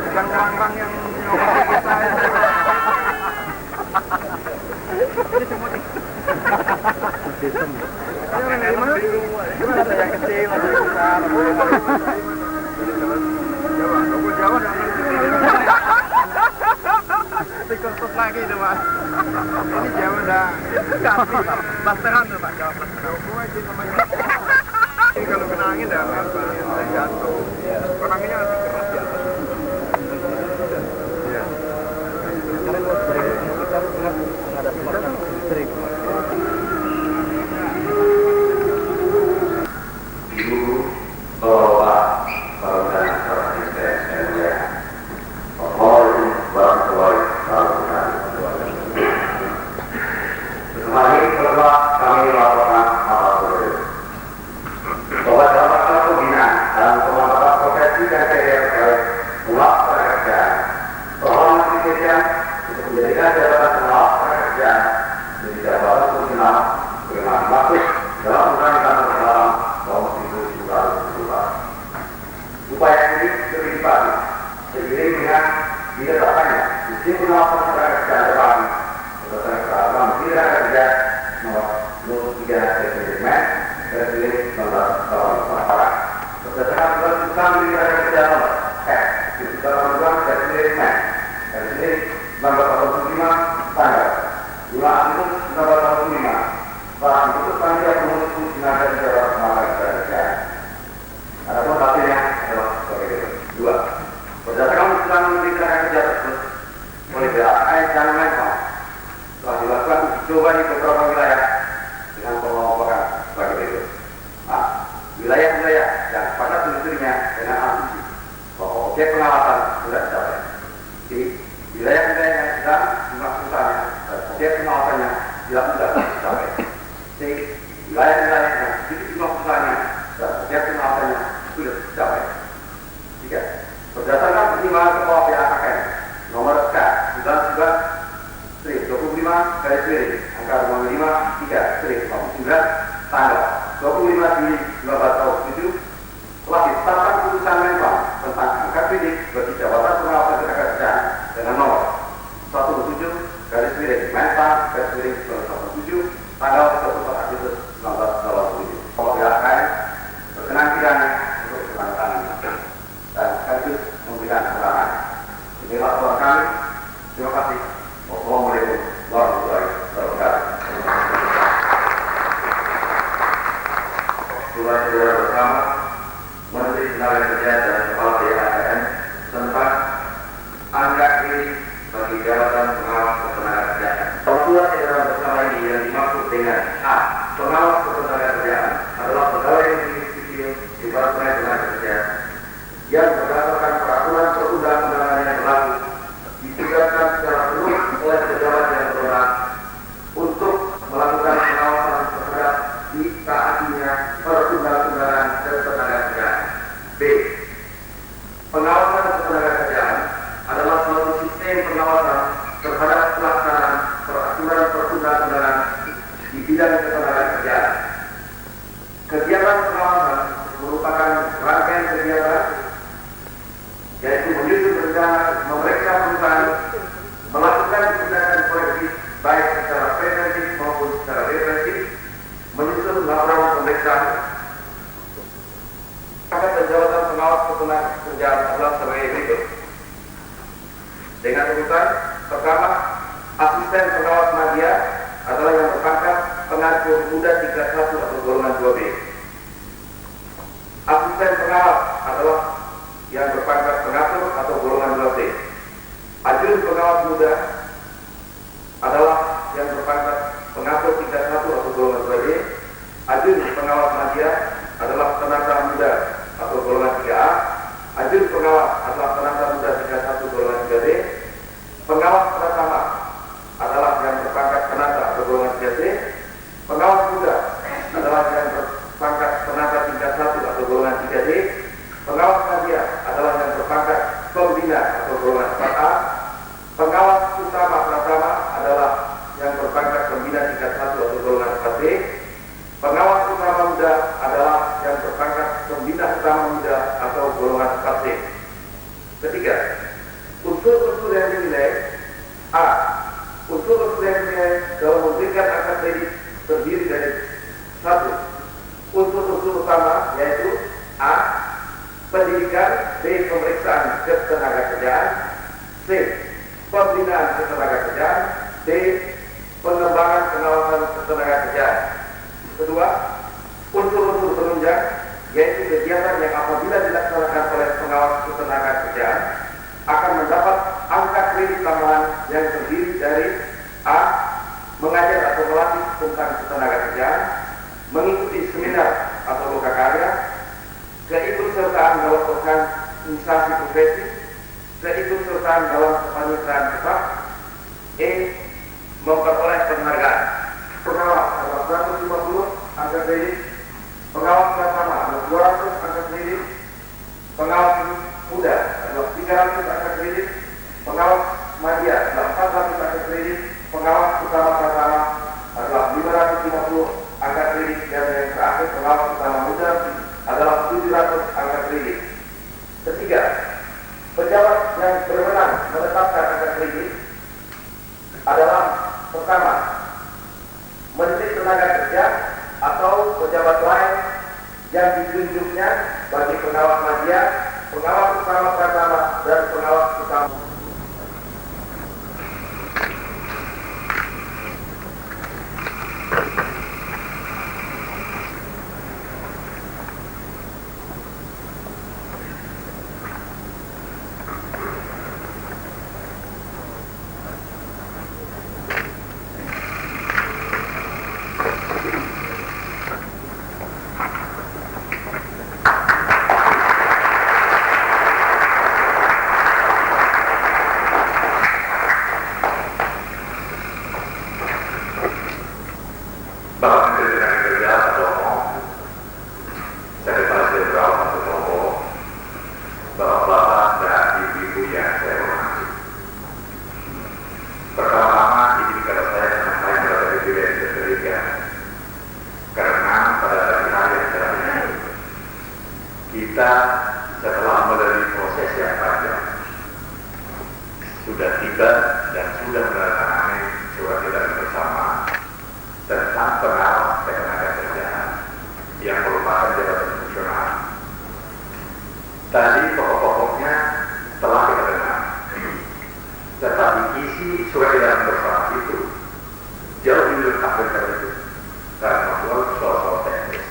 Bukan kerang-kerang yang nyokong kita. Ini semua nih. Orang dari mana? Ada yang kecil, ada yang besar. Jawa, toko Jawa dan dikontrol lagi itu Pak. Ini Jawa dah. Plasteran tuh Pak, Jawa plasteran. Toko aja namanya. Ini kalau kena angin dah apa? Jatuh. Anginnya nanti keras di atas. Iya. Karena kita menghadapi masalah listrik. Ibu, Bapak, dan para istri saya, mohon warahmatullahi wabarakatuh. Kemarin telah kami laporkan bahwa dalam masalah pembinaan dan pemanfaatan profesi dan karier terkait penguap pekerjaan, permohonan Indonesia untuk menjadikan jabatan penguap pekerjaan menjadi jabatan fungsional dengan maksud dalam undang-undang dalam nomor 1.202. Upaya ini lebih dipadu seiring dengan ditetapkannya sistem pengawasan pekerjaan depan berdasarkan peraturan Menteri Kerja nomor 03 Presiden nomor 19 berdasarkan keputusan Menteri Kerja nomor Presiden nomor 85 tanggal 5 Agustus 1985 telah diputus panitia pengurus tenaga kerja tenaga kerja. Adapun hasilnya adalah sebagai berikut. 2. Berdasarkan keputusan Menteri Tenaga Kerja tersebut oleh BAI dan Menkom telah dilakukan uji coba di beberapa wilayah dengan pengelompokan sebagai berikut. A. Wilayah-wilayah yang pada telusurinya dengan asumsi bahwa objek pengawasan sudah dicapai. B. Wilayah-wilayah yang sedang jumlah usahanya dan objek pengawasannya tidak sudah dicapai. C. Wilayah-wilayah yang sedikit jumlah usahanya dan objek pengawasannya sudah dicapai. 3. Berdasarkan pertimbangan Ketua BAKN nomor K 19/3/5/3/09 tanggal 25 Juli 2007 telah ditetapkan putusan Menkom tentang angka kritik bagi jabatan pengawasan tenaga kerjaan dengan nomor 17/Menpan/17 tanggal 24 Agustus 1987. Kalau BAKN berkenan kiranya untuk ditandatangani dan sekaligus memberikan keterangan. Ini laporan kami. Terima kasih. Wassalamualaikum warahmatullahi wabarakatuh. Saudara-saudara bersama, Menteri Tenaga Kerja dan Kepala BAKN tentang angka kritik bagi jabatan pengawas ketenagakerjaan. Peraturan edaran bersama ini yang dimaksud dengan A. Pengawas ketenagakerjaan adalah pegawai negeri sipil di Departemen Tenaga Kerja yang berdasarkan peraturan perundang-undangan yang berlaku ditugaskan secara penuh Asisten pengawas media adalah yang berpangkat pengatur muda tingkat 1 atau golongan 2B. Asisten pengawas adalah yang berpangkat pengatur atau golongan 2C. Ajudan pengawas muda adalah yang berpangkat pengatur tingkat 1 atau golongan 2B. Ajudan pengawas media adalah penata muda atau golongan 3A. Ajudan pengawas adalah penata muda tingkat 1 golongan 3B. Pengawas pratama adalah yang berpangkat penata atau golongan 3C. Pengawas muda adalah yang berpangkat penata tingkat 1 atau golongan 3D. Pengawas media adalah yang berpangkat pembina atau golongan 4A. Pengawas utama pratama adalah yang berpangkat pembina tingkat 1 atau golongan 4D. Pengawas utama muda adalah yang berpangkat pembina utama muda atau golongan 4C. Ketiga, unsur-unsur yang dinilai. A. Unsur-unsur yang dinilai dalam memberikan angka kredit terdiri dari 1. Unsur-unsur utama yaitu A. Pendidikan. B. Pemeriksaan ketenagakerjaan. C. Pembinaan ketenagakerjaan. D. Pengembangan pengawasan ketenagakerjaan. Kedua, unsur-unsur penunjang yaitu kegiatan yang apabila dilaksanakan oleh pengawas ketenagakerjaan akan mendapat angka kredit tambahan yang terdiri dari A. Mengajar atau melatih tentang ketenagakerjaan, mengikuti seminar atau loka karya, keikutsertaan dalam organisasi profesi, keikutsertaan dalam kepanitiaan tetap. E. Memperoleh penghargaan. Pengawas adalah 150 angka kredit, pengawas pratama adalah 200 angka kredit, pengawas muda adalah 300 angka kredit, pengawas media adalah 400 angka kredit, pengawas utama pratama adalah 550 angka kredit, dan yang terakhir pengawas utama muda adalah 700 angka kredit. Ketiga, pejabat yang berwenang menetapkan angka kredit adalah pertama, Menteri Tenaga Kerja atau pejabat lain yang ditunjuknya bagi pengawas media, pengawas utama pratama, dan pengawas utama. Kita setelah melalui proses yang panjang sudah tiba dan sudah menandatangani surat edaran bersama tentang pengawas ketenagakerjaan yang merupakan jabatan fungsional. Tadi pokok-pokoknya telah kita dengar, tetapi isi surat edaran bersama itu jauh lebih lengkap daripada itu karena soal-soal teknis.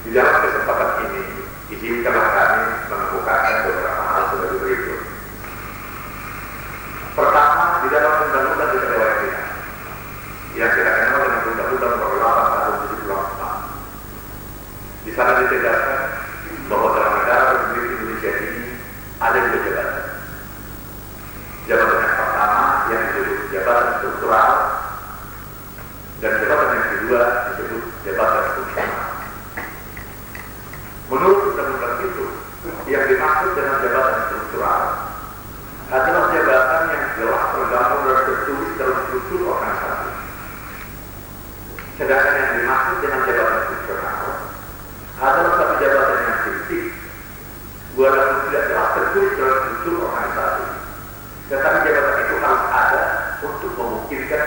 Di dalam kesempatan ini, izinkanlah kami mengemukakan beberapa hal sebagai berikut. Pertama, di dalam undang-undang ketenagakerjaan yang kita kenal dengan Undang-Undang Nomor 8 Tahun 1974, di sana ditegaskan bahwa dalam negara Republik Indonesia ini ada dua jabatan. Jabatan yang pertama yang disebut jabatan struktural, dan jabatan yang kedua disebut jabatan fungsional. Menurut undang-undang itu, yang dimaksud dengan jabatan struktural adalah jabatan yang jelas tergabung dan tertulis dalam struktur organisasi. Sedangkan yang dimaksud dengan jabatan fungsional adalah satu jabatan yang fiktif, walaupun tidak jelas tertulis dalam struktur organisasi, tetapi jabatan itu harus ada untuk memungkinkan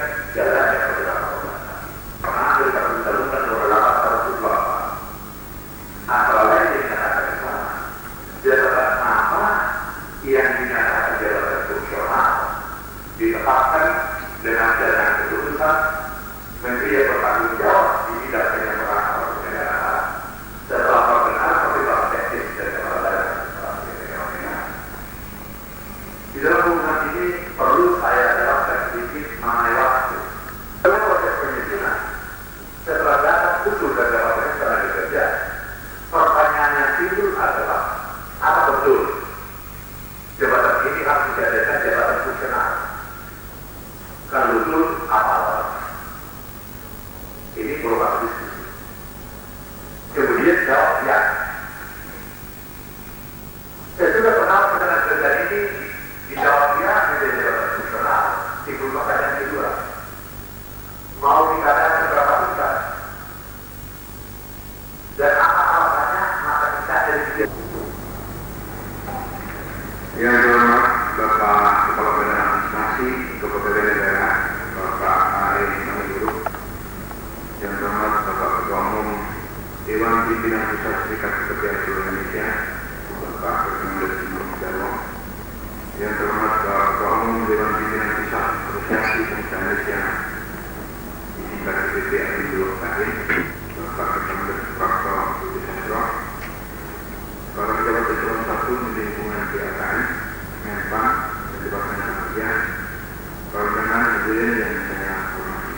hadirin yang saya hormati,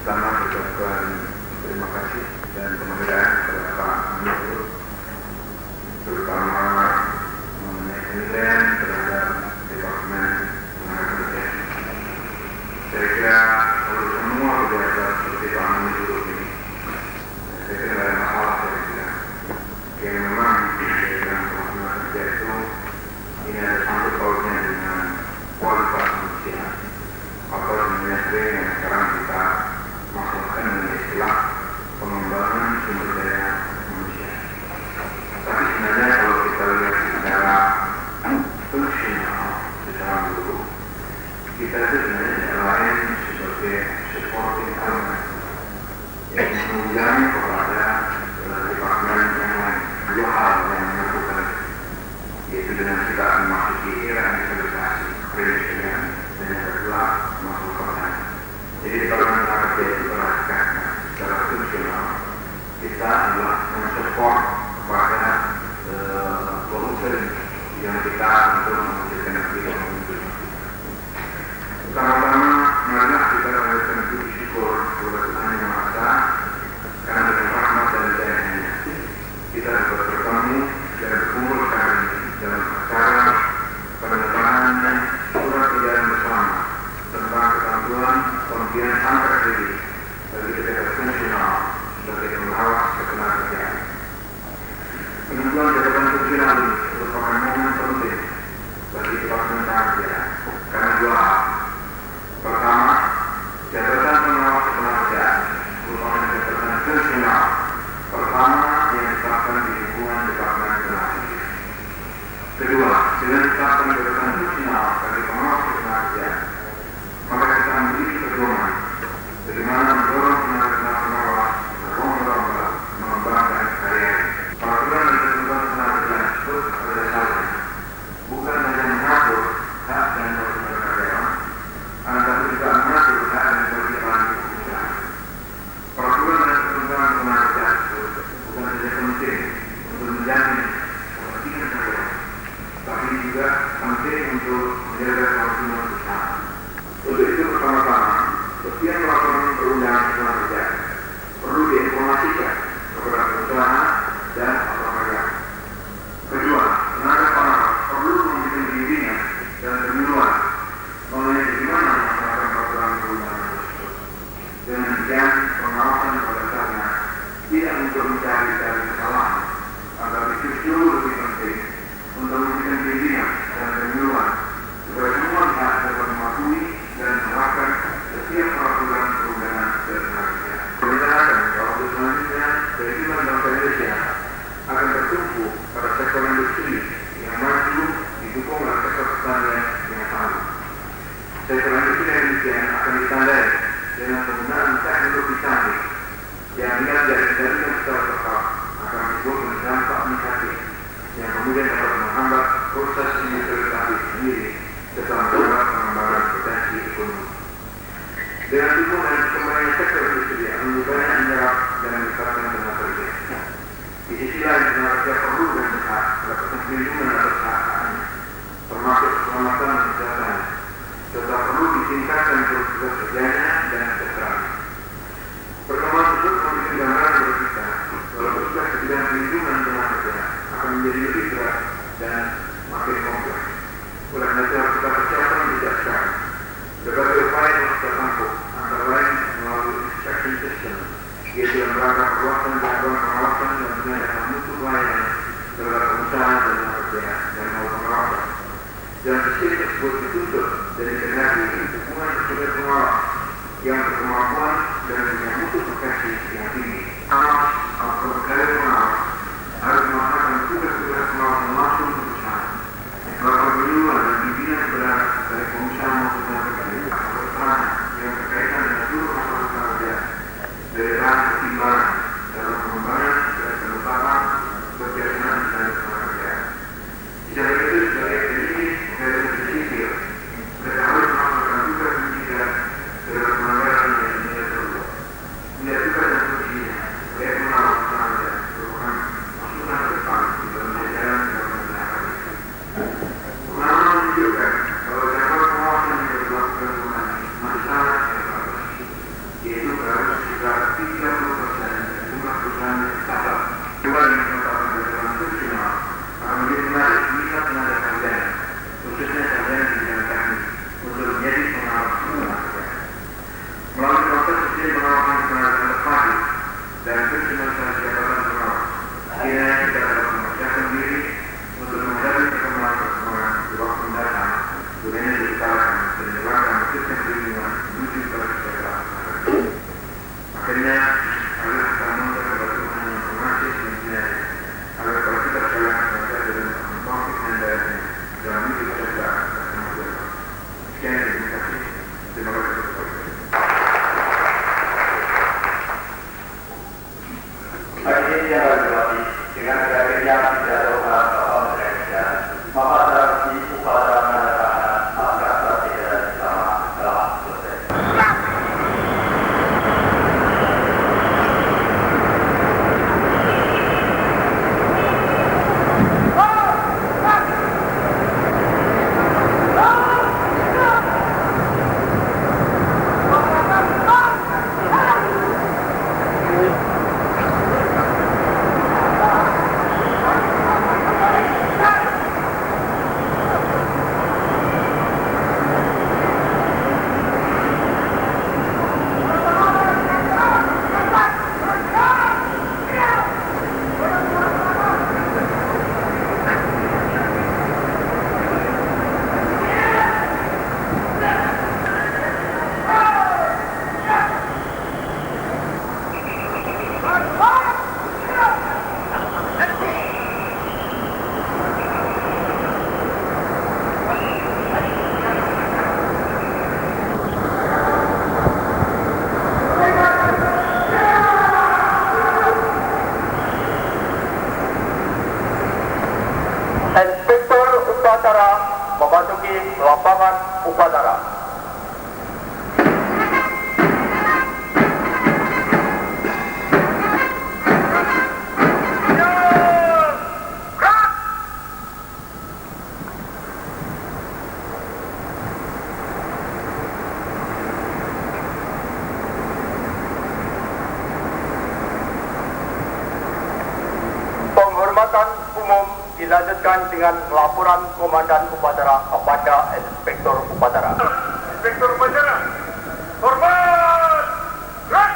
pertama ucapkan terima kasih dan penghargaan kepada Pak Menlu, terutama mengenai penilaian terhadap Departemen Tenaga Kerja. Saya kira kalau semua pejabat seperti Pak Menlu ini, saya kira tidak ada masalah. Saya kira yang memang dalam tenaga kerja itu ini ada sangkut pautnya dengan kualitas manusia, atau sebenarnya sering yang sekarang kita masukkan dengan istilah pengembangan sumber daya manusia. Tapi sebenarnya kalau kita lihat secara fungsional, secara dulu, kita itu sebenarnya tidak lain sebagai supporting element yang menunjang kepada departemen yang lain. Dua hal yang menentukan, yaitu dengan kita memasuki era digitalisasi, perindustrian, dan yang kedua masuk kota. Jadi departemen tenaga kerja itu perhatikan secara fungsional kita adalah mensupport kepada produsen yang kita untuk menghasilkan energi dan menghasilkan energi. Pertama-tama, marilah kita mengajarkan puji syukur kepada Tuhan Yang Maha Esa karena dengan rahmat dan hidayahnya kita dapat bertemu dan berkumpul sekarang ini dalam acara penandatanganan surat edaran bersama tentang ketentuan pemberian angka kredit bagi pejabat fungsional sebagai pengawas ketenagakerjaan. Penentuan jabatan fungsional ini merupakan momen penting bagi Departemen Tenaga Kerja karena dua hal. Pertama, jabatan pengawas ketenagakerjaan merupakan jabatan fungsional pertama yang ditetapkan di lingkungan Departemen Tenaga Kerja. Kedua, dengan ditetapkan jabatan fungsional bagi pengawas ketenagakerjaan, maka kita memiliki pedoman bagaimana mendorong tenaga pengawas berlomba-lomba mengembangkan karya. Peraturan dan ketentuan tenaga kerja tersebut pada dasarnya bukan hanya mengatur hak dan kewajiban karyawan, tetapi juga mengatur hak dan kewajiban perusahaan. Peraturan dan ketentuan tenaga kerja tersebut bukan saja penting untuk menjamin kepentingan karyawan, tapi juga penting untuk menjaga kepentingan perusahaan. Untuk itu pertama-tama, setiap peraturan perundangan tenaga kerja perlu diinformasikan kepada perusahaan dan karyawan. Kedua, tenaga pengawas perlu memberikan bimbingan dan penyuluhan mengenai bagaimana melaksanakan peraturan perundangan tersebut. Dengan demikian, pengawasan pada dasarnya tidak untuk mencari-cari kesalahan, tetapi justru lebih penting untuk memberikan bimbingan dan penyuluhan supaya semua pihak dapat mematuhi dan menerapkan setiap peraturan perundangan tenaga kerja. Perencanaan waktu selanjutnya kehidupan bangsa Indonesia akan bertumpu pada sektor industri yang maju didukung oleh sektor pertanian yang sama. Sektor industri yang demikian akan ditandai dengan penggunaan teknologi canggih yang bila dijalankan secara tepat akan menimbulkan dampak negatif yang kemudian dapat menghambat proses industrialisasi sendiri serta menghambat pengembangan potensi ekonomi. Dengan dukungan dan perkembangan sektor industri akan lebih banyak menyerap dalam Departemen Tenaga Kerja. Di sisi lain, tenaga kerja perlu dan berhak mendapatkan perlindungan atas hak-haknya, termasuk keselamatan dan kesehatan, serta perlu ditingkatkan produktivitas kerjanya dan kesejahteraan. Perkembangan tersebut memberikan gambaran kepada kita bahwa tugas di bidang perlindungan tenaga kerja akan menjadi lebih berat dan makin kompleks. dilanjutkan dengan laporan Komandan Upacara kepada Inspektur Upacara. Inspektur Upacara, hormat! Gerak!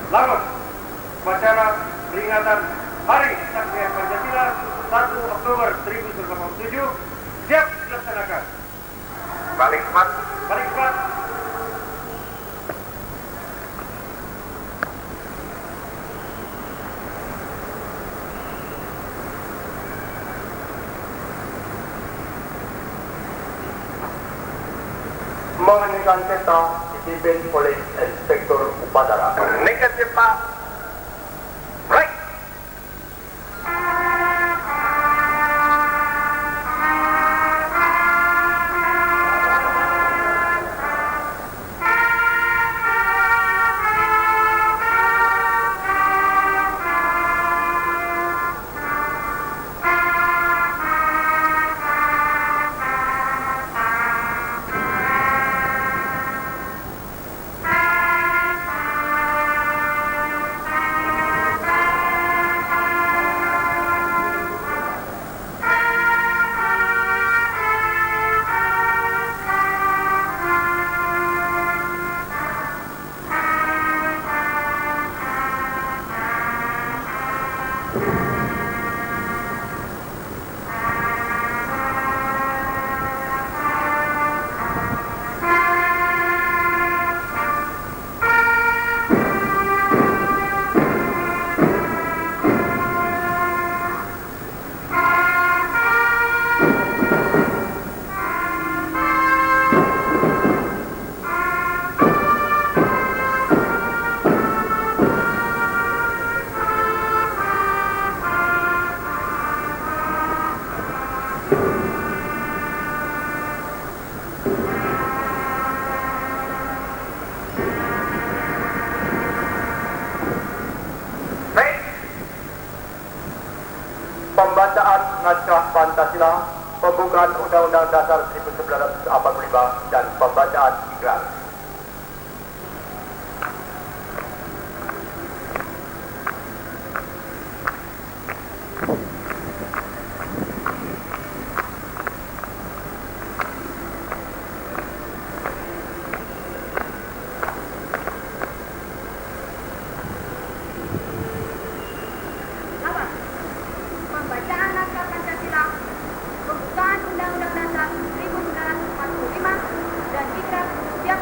Selamat upacara peringatan Hari Kesaktian Pancasila 1 Oktober 1987 siap dilaksanakan. Balik cepat. Balik cepat. Mengeningkan peta dipimpin oleh Inspektur Upacara. Negatif Pak. Right. Pembacaan Naskah Pancasila, pembukaan Undang-Undang Dasar 1945 dan pembacaan ikrar. Pembacaan Naskah Pancasila, pembukaan Undang-Undang Dasar 1945 dan ikrar siap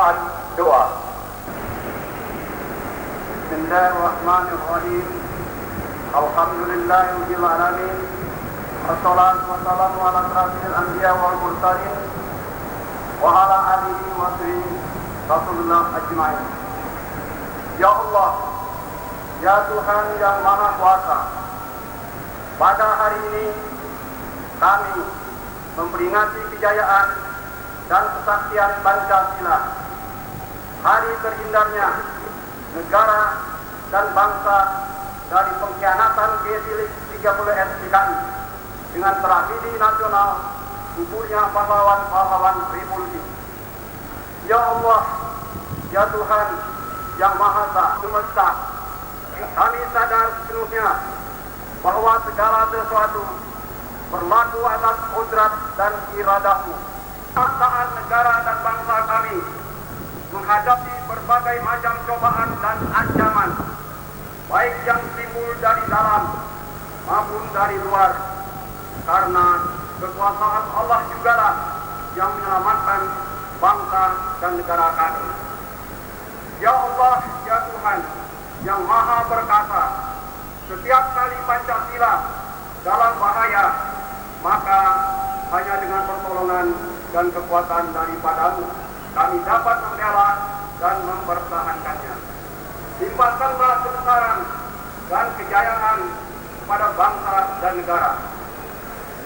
pembacaan doa. Bismillahirrahmanirrahim. Alhamdulillahirabbil alamin. Wassalatu wassalamu ala asyrafil anbiya wal mursalin wa ala alihi wa sahbihi Rasulullah ajmain. Ya Allah, ya Tuhan yang Maha Kuasa, pada hari ini kami memperingati kejayaan dan kesaktian Pancasila, hari terhindarnya negara dan bangsa dari pengkhianatan G-Tilik 30 SPKI dengan tragedi nasional gugurnya pahlawan-pahlawan revolusi. Ya Allah, ya Tuhan yang Maha Semesta, kami sadar sepenuhnya bahwa segala sesuatu berlaku atas kodrat dan iradahmu. Saat negara dan bangsa kami menghadapi berbagai macam cobaan dan ancaman, baik yang timbul dari dalam maupun dari luar, karena kekuasaan Allah jugalah yang menyelamatkan bangsa dan negara kami. Ya Allah, ya Tuhan yang Maha Perkasa, setiap kali Pancasila dalam bahaya, maka hanya dengan pertolongan dan kekuatan daripadamu kami dapat membela dan mempertahankannya. Limpahkanlah kebesaran dan kejayaan pada bangsa dan negara.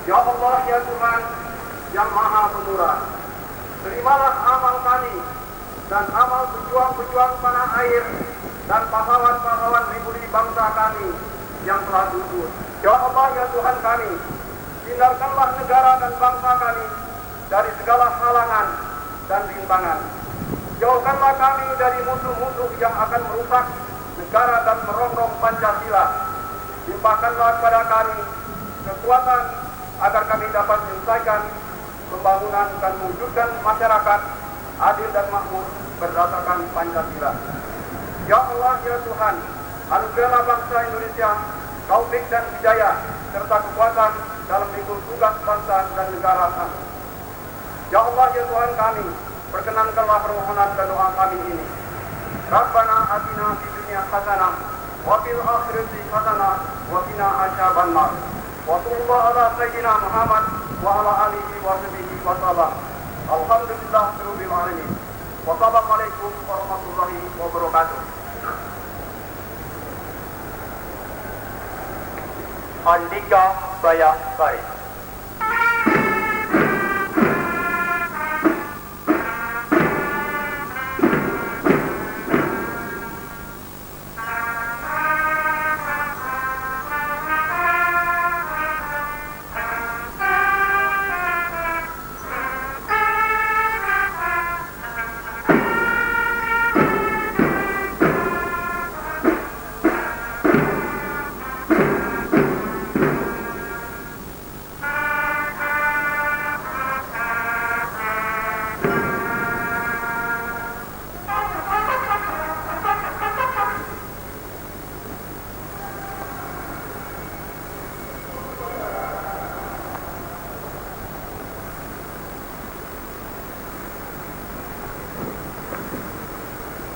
Ya Allah, ya Tuhan yang Maha Pemurah, terimalah amal kami dan amal pejuang-pejuang tanah air dan pahlawan-pahlawan revolusi bangsa kami yang telah gugur. Ya Allah, ya Tuhan kami, hindarkanlah negara dan bangsa kami dari segala halangan dan rintangan. Jauhkanlah kami dari musuh-musuh yang akan merusak negara dan merongrong Pancasila. Limpahkanlah kepada kami kekuatan agar kami dapat menyelesaikan pembangunan dan mewujudkan masyarakat adil dan makmur berdasarkan Pancasila. Ya Allah, ya Tuhan, anugerahilah bangsa Indonesia taufik dan hidayah serta kekuatan dalam memikul tugas bangsa dan negara kami. Ya Allah, ya Tuhan kami, perkenankanlah permohonan dan doa kami ini. Rabbana atina fid dunya hasanah wa fil akhirati hasanah wa qina adzabannar. Wa sallallahu ala sayyidina Muhammad wa ala alihi wa sahbihi wa sallam. Alhamdulillahirabbil alamin. Wassalamualaikum warahmatullahi wabarakatuh. Andika Bayasari.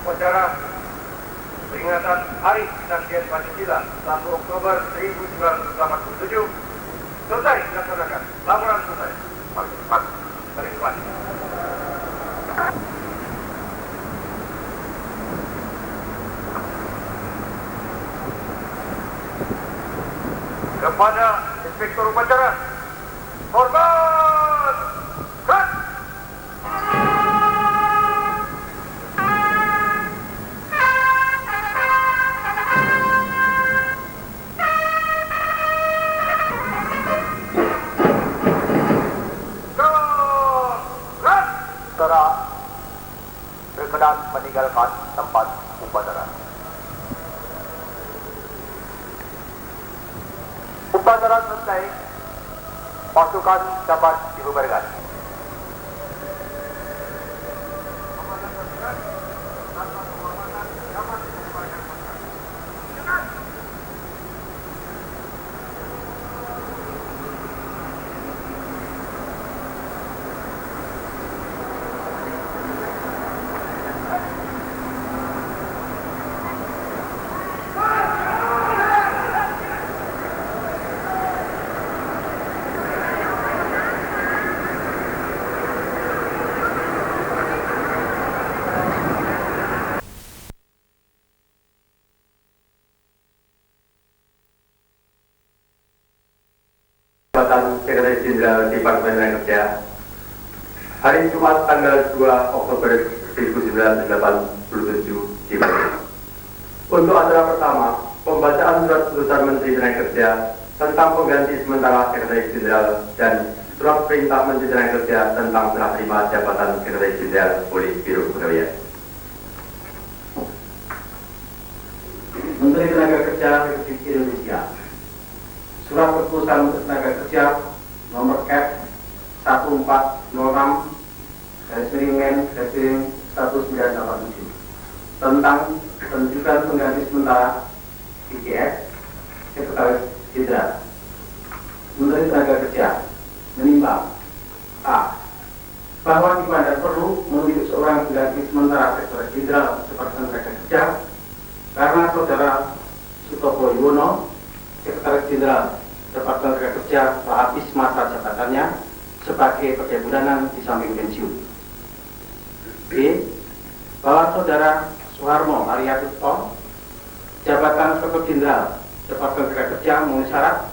Upacara peringatan Hari Kesaktian Pancasila 1 Oktober 1987 selesai dilaksanakan. Laporan selesai. Mari cepat. Kepada Inspektur Upacara, hormat, gerak. Saudara berkenan meninggalkan tempat upacara. Upacara selesai, pasukan dapat dibubarkan. Jenderal Departemen Tenaga Kerja hari Jumat tanggal 2 Oktober 1987 di Bandung. Untuk acara pertama, pembacaan surat keputusan Menteri Tenaga Kerja tentang pengganti sementara Sekretaris Jenderal dan surat perintah Menteri Tenaga Kerja tentang serah terima jabatan Sekretaris Jenderal oleh Biro Kepegawaian. Menteri Tenaga Kerja Republik Indonesia. Surat keputusan Menteri Tenaga Kerja nomor F14/Men/1987 tentang penunjukan pengganti sementara PJS Sekretaris Jenderal. Menteri Tenaga Kerja menimbang a. bahwa dipandang perlu menunjuk seorang pengganti sementara Sekretaris Jenderal Departemen Tenaga Kerja karena saudara Sutopo Yuwono, Sekretaris Jenderal Departemen Tenaga Kerja telah habis masa jabatannya sebagai pegawai bulanan di samping pensiun. B. bahwa saudara Soeharmo Haryadipto, jabatan Sekretaris Jenderal Departemen Tenaga Kerja memenuhi syarat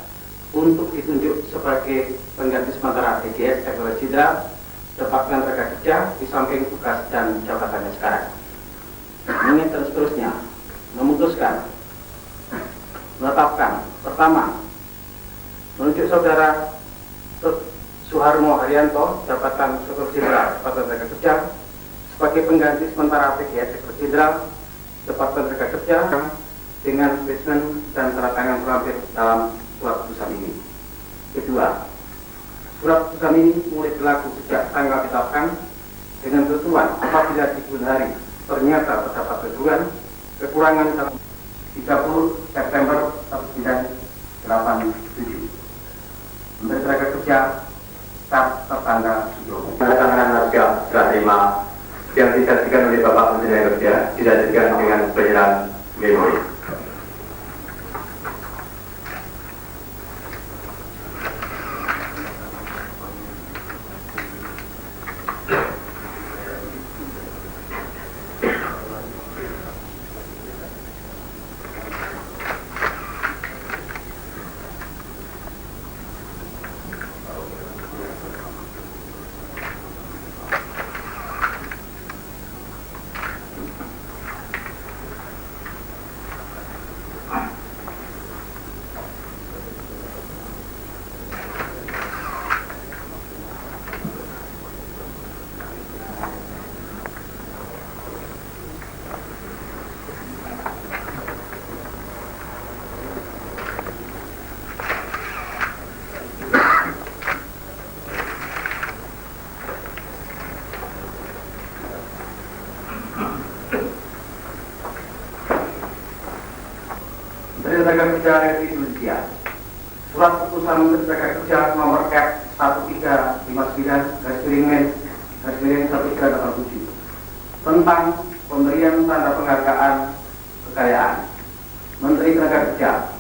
untuk ditunjuk sebagai pengganti sementara PJS Sekretaris Jenderal Departemen Tenaga Kerja di samping tugas dan jabatannya sekarang. Mengingat dan seterusnya, memutuskan menetapkan pertama, menunjuk saudara Soeharmo Haryanto, jabatan Sekretaris Jenderal Departemen Tenaga Kerja sebagai pengganti sementara PJS Sekretaris Jenderal Departemen Tenaga Kerja dengan spesimen dan tanda tangan terlampir dalam surat keputusan ini. Kedua, surat keputusan ini mulai berlaku sejak tanggal ditetapkan dengan ketentuan apabila di kemudian hari ternyata terdapat kekurangan 30 September 1987. Menteri Tenaga Kerja tertanda Sudono. Tangan naskah serah terima yang disaksikan oleh Bapak Menteri Tenaga Kerja disaksikan dengan penyerahan memori. Menteri Tenaga Kerja Republik Indonesia. Surat keputusan Menteri Tenaga Kerja nomor F1359/Men/1387 tentang pemberian tanda penghargaan kekayaan. Menteri Tenaga Kerja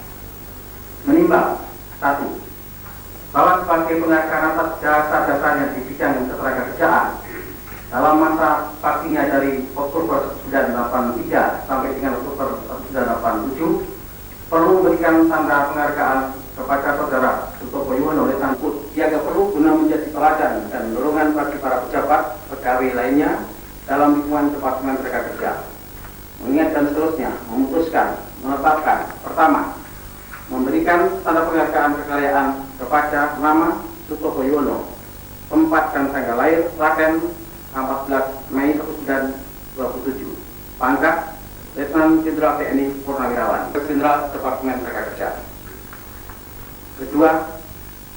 menimbang 1. bahwa sebagai penghargaan atas jasa-jasanya di bidang ketenagakerjaan dalam masa baktinya dari Oktober 1983 sampai dengan Oktober 1987 perlu memberikan tanda penghargaan kepada saudara Sutopo Yuwono oleh Tangkut. Dianggap perlu guna menjadi teladan dan dorongan bagi para pejabat pegawai lainnya dalam lingkungan Departemen Tenaga Kerja. Mengingat dan seterusnya, memutuskan menetapkan pertama, memberikan tanda penghargaan kekayaan kepada nama Sutopo Yuwono, tempat dan tanggal lahir Klaten 14 Mei 1927, pangkat Letnan Jenderal TNI Purnawirawan, Jenderal Departemen Tenaga Kerja. Kedua,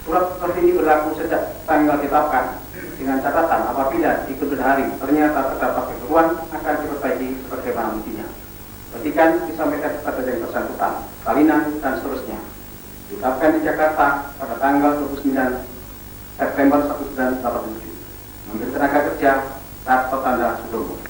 surat seperti ini berlaku sejak tanggal ditetapkan dengan catatan apabila di kemudian hari ternyata terdapat keperluan akan diperbaiki sebagaimana mestinya. Petikan disampaikan kepada yang bersangkutan, salinan dan seterusnya. Ditetapkan di Jakarta pada tanggal 29 September 1987. Menteri Tenaga Kerja saat tertanda Sudono.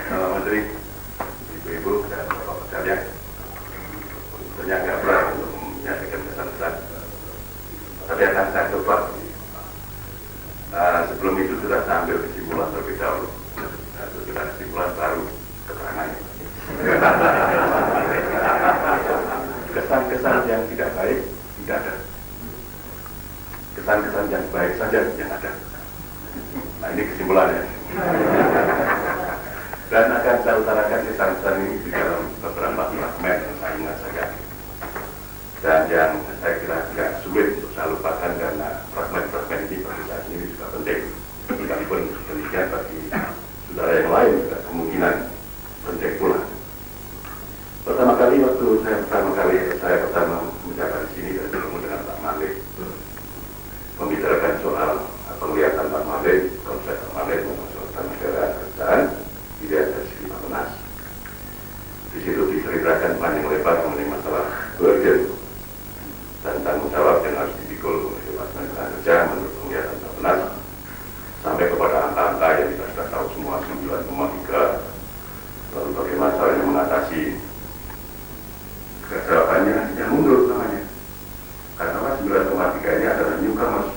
Menteri, Ibu-ibu dan Bapak sekalian, tentunya agak berat untuk menyampaikan pesan-pesan, tapi akan saya coba Dan akan saya utarakan kesan-kesan ini di dalam beberapa fragmen yang saya ingat saja. Dan yang saya kira tidak sulit untuk saya lupakan karena fragmen-fragmen ini bagi saya sendiri juga penting. Sekalipun demikian bagi saudara yang lain juga kemungkinan penting pula. Pertama kali waktu saya pertama menjabat di sini dan bertemu dengan Pak Malik, membicarakan soal penglihatan Pak Malik, konsep Pak Malik soal negara kerjaan dilihat dari segi Bapenas. Di situ diceritakan panjang lebar mengenai masalah urgent dan tanggung jawab yang harus dipikul oleh Departemen Kerja menurut penglihatan Bapenas, sampai kepada angka-angka yang kita sudah tahu semua 9,3. Lalu bagaimana caranya mengatasi kegagalannya, yang mundur namanya. Karena 9,3 ini adalah newcomers.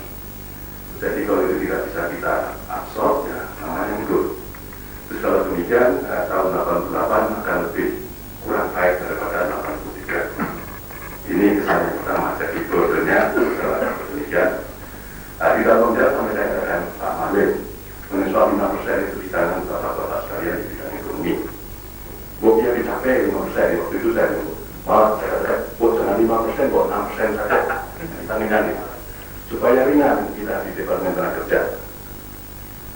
Jadi kalau itu tidak bisa kita absorb, ya namanya mundur. Terus kalau demikian, tahun 88 akan lebih kurang baik daripada 83. Ini kesan yang pertama. Jadi burdennya kalau demikian. Di dalam dia sampai saya katakan Pak Malik, mengenai soal 5% itu di tangan bapak-bapak sekalian di bidang ekonomi. Buktinya dicapai 5%. Waktu itu saya malah saya katakan, jangan 5%, buat 6% saja. Kita ringan, supaya ringan kita di Departemen Tenaga Kerja.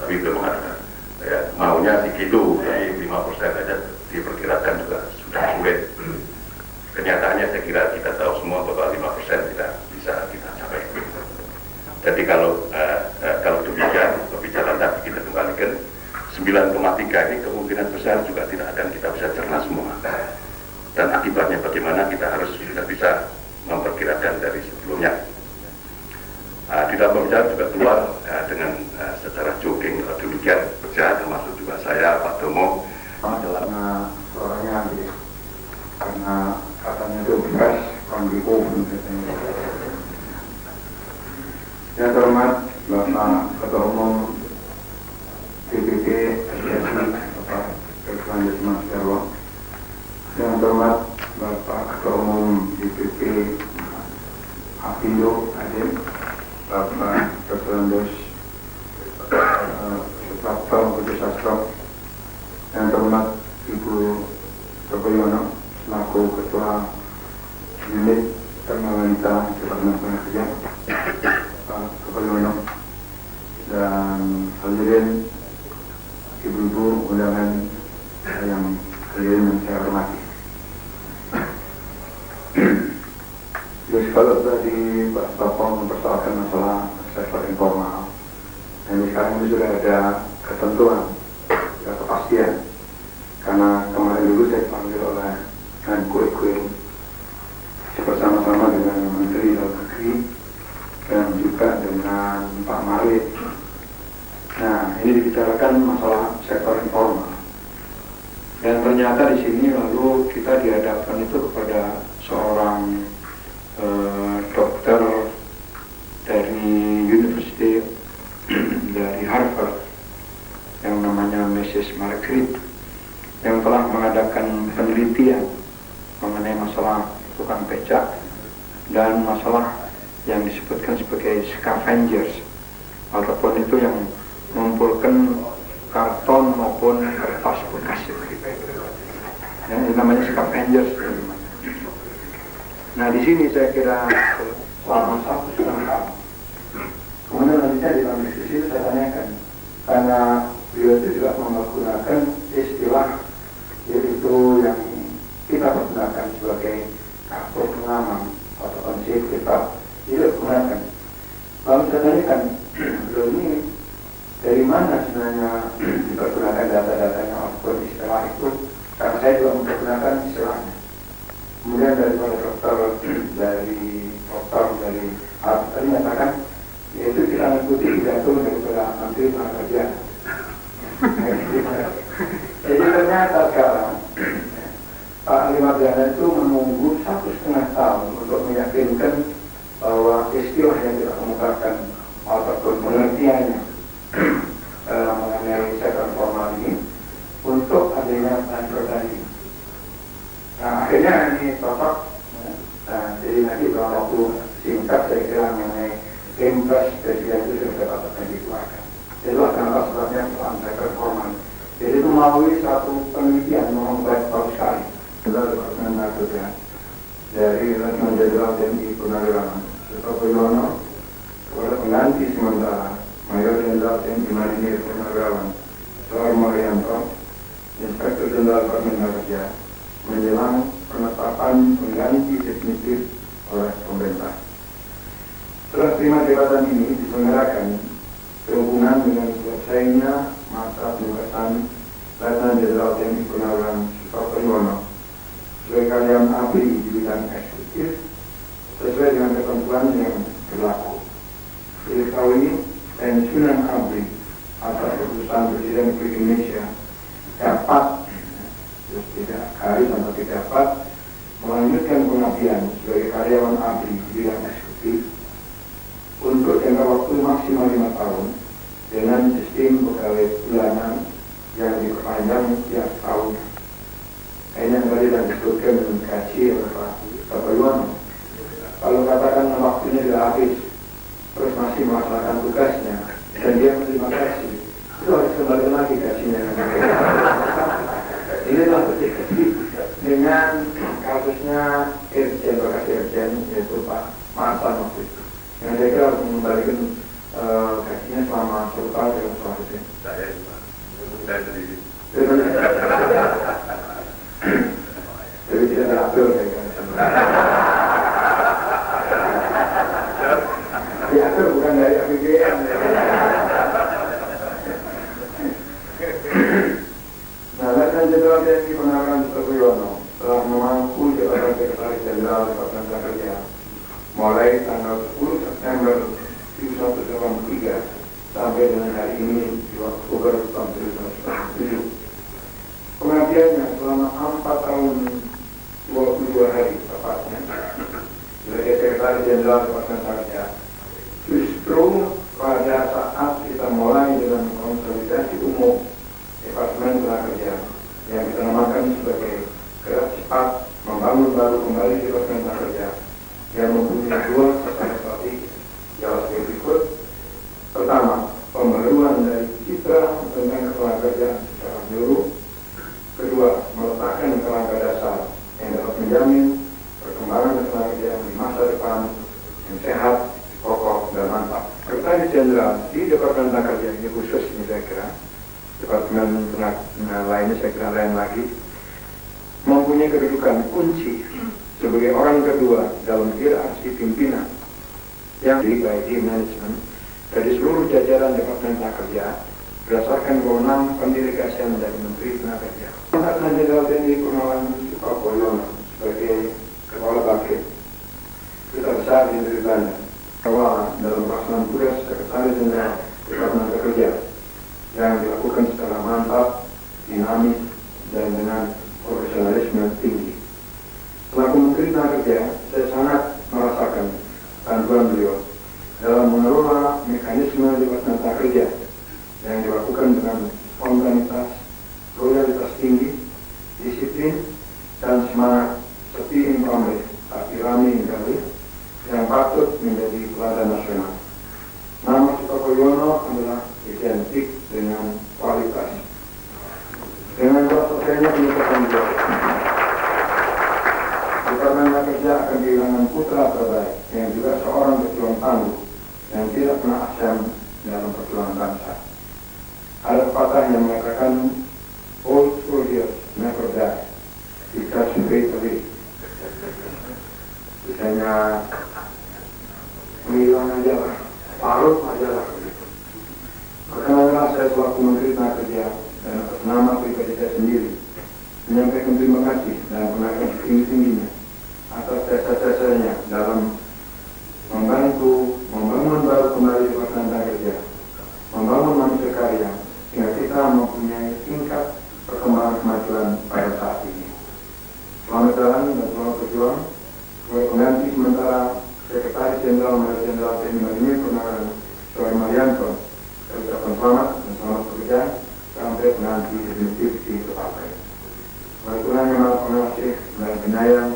Tapi belum mengatakan, ya, maunya segitu, jadi 5% saja diperkirakan juga sudah sulit. Kenyataannya saya kira kita tahu semua bahwa 5% tidak bisa kita capai. Jadi kalau demikian, pembicaraan tadi kita kembalikan, 9,3 ini kemungkinan besar juga tidak akan kita bisa cerna semua. Dan akibatnya bagaimana kita harus sudah bisa memperkirakan dari sebelumnya. Di dalam pembicaraan juga keluar dengan secara jogging demikian kerja, termasuk juga saya, Pak Domo. Karena suaranya gitu, karena katanya itu beras kondiko katanya. Yang terhormat Bapak Ketua Umum DPP SPSI Bapak Ketua Desmas Jarwo, yang terhormat Bapak Ketua Umum DPP Apindo Adem, Bapak Ketua Dos Suprapto Budi Sastro, yang terhormat Ibu Tokoyono selaku Ketua Unit Wanita Departemen Tenaga Kerja, Pak Tokoyono, dan hadirin ibu-ibu undangan yang hadirin yang saya hormati. Jadi kalau tadi Pak Bapak mempersoalkan masalah sektor informal, nah sekarang ini sudah ada ketentuan, ada kepastian. Karena kemarin dulu saya panggil oleh Menko Equin bersama-sama dengan Menteri Dalam Negeri dan juga dengan Pak Malik. Nah, ini dibicarakan masalah sektor informal. Dan ternyata di sini lalu kita dihadapkan itu kepada seorang dokter dari University dari Harvard yang namanya Mrs. Margaret, yang telah mengadakan penelitian mengenai masalah tukang becak dan masalah yang disebutkan sebagai scavengers, ataupun itu yang mengumpulkan karton maupun kertas bekas, yang namanya scavengers. Nah, di sini saya kira selama 1,5 tahun, kemudian nanti saya di dalam diskusi saya tanyakan, karena beliau itu juga menggunakan istilah yaitu yang kita pergunakan sebagai kartu pengaman atau konsep kita tidak gunakan. Lalu saya tanyakan, beliau ini dari mana sebenarnya dipergunakan data-datanya ataupun istilah itu, karena saya juga mempergunakan istilahnya. Kemudian dari dokter dari Harvard tadi menyatakan, yaitu kita mengikuti pidato daripada Menteri Tenaga Kerja. Jadi ternyata sekarang Pak Ali Mardana itu menunggu 1,5 tahun untuk meyakinkan bahwa istilah yang kita kemukakan ataupun pengertiannya mengenai sektor formal ini untuk adanya transportasi. Nah, akhirnya ini cocok. Nah, jadi nanti dalam waktu singkat saya kira mengenai Impres Presiden itu sudah dapat dikeluarkan. Itulah kenapa sebabnya pelan sektor formal melalui satu penelitian yang baik sekali dari Departemen Narkotika dari Letnan Jenderal TNI Purnawirawan Sutopo Yono kepada pengganti sementara Mayor Jenderal TNI Marinir Purnawirawan Dr. Marianto, Inspektur Jenderal Departemen Narkotika menjelang penetapan pengganti definitif oleh pemerintah. Serah terima jabatan ini diselenggarakan sehubungan dengan selesainya masa penugasan Letnan Jenderal TNI Purnawirawan Sutopo Yono sebagai karyawan ABRI di bidang eksekutif sesuai dengan ketentuan yang berlaku. Diketahui pensiunan ABRI atas keputusan Presiden Republik Indonesia dapat, tidak harus atau tidak dapat melanjutkan pengabdian sebagai karyawan ABRI di bidang eksekutif untuk jangka waktu maksimal 5 tahun dengan sistem pegawai bulanan yang diperpanjang setiap tahun. Kayaknya tadi yang disebutkan dengan gaji oleh Pak Yono. Kalau katakan waktunya sudah habis, terus masih melaksanakan tugasnya dan dia menerima gaji, itu harus kembali lagi gajinya. Ini dengan kasusnya Irjen, bekas Irjen, yaitu Pak Marsan waktu itu. Yang saya kira harus mengembalikan gajinya selama 1 tahun dengan selanjutnya. Saya sendiri. Jadi tidak diatur saya kira. Diatur bukan dari APBN. Nah, Letnan Jenderal TNI Purnawirawan Sutopo Yono telah memangku jabatan Sekretaris Jenderal Departemen Kerja mulai tanggal 10 September 1983 sampai dengan hari ini di Oktober tahun 1997. Pengabdiannya selama 4 tahun 22 hari tepatnya sebagai Sekretaris Jenderal Departemen Kerja. Justru pada saat kita mulai dengan konsolidasi umum Departemen Tenaga Kerja yang kita namakan sebagai gerak cepat membangun baru kembali Departemen Tenaga Kerja yang mempunyai 2 sasaran strategis yang sebagai berikut. Pertama, pembaruan dari citra tentang ketenagakerjaan secara menyeluruh. Kedua, meletakkan kerangka dasar yang dapat menjamin perkembangan ketenagakerjaan di masa depan yang sehat, kokoh, dan mantap. Sekretaris Jenderal di Departemen Tenaga Kerja ini khusus ini saya kira, Departemen Tenaga lainnya saya kira lain lagi, mempunyai kedudukan kunci sebagai orang kedua dalam hierarki pimpinan yang dibagi manajemen dari seluruh jajaran Departemen Tenaga Kerja berdasarkan wewenang pendelegasian dari Menteri Tenaga Kerja. Letnan Jenderal TNI Purnawirawan Sutopo Yono sebagai Kepala Bakri Duta Besar di Negeri Belanda bahwa dalam pelaksanaan tugas Sekretaris Jenderal Departemen Tenaga Kerja yang dilakukan secara mantap, dinamis, dan dengan profesionalisme tinggi. Selaku Menteri Tenaga Kerja, saya sangat merasakan bantuan beliau dalam mengelola mekanisme Departemen Tenaga Kerja yang dilakukan dengan spontanitas, loyalitas tinggi, disiplin, dan semangat seperti pamrih, tapi rame kali yang patut menjadi teladan nasional. Nama Sutopo Yono adalah identik dengan kualitas. Dengan selesainya peningkatan jabatan, Departemen Tenaga Kerja akan kehilangan putra terbaik yang juga seorang pejuang tangguh yang tidak pernah asam dalam perjuangan bangsa. Ada pepatah yang mengatakan old soldiers never die because they live. Misalnya menghilang aja lah, parut aja lah. Perkenalkan saya selaku Menteri Tenaga Kerja dan atas nama pribadi saya sendiri menyampaikan terima kasih dan penghargaan setinggi-tingginya atas jasa-jasanya dalam membantu membangun baru kembali Departemen Tenaga Kerja, membangun manusia karya sehingga kita mempunyai tingkat perkembangan kemajuan pada saat ini. Selamat jalan dan selamat berjuang. Sebagai pengganti sementara Sekretaris Jenderal Mayor Jenderal TNI Marinir Purnawirawan Dr. Marianto, saya ucapkan selamat dan selamat bekerja sampai pengganti definitif ditetapkan. Oleh Tuhan yang Maha Pengasih dan Penyayang,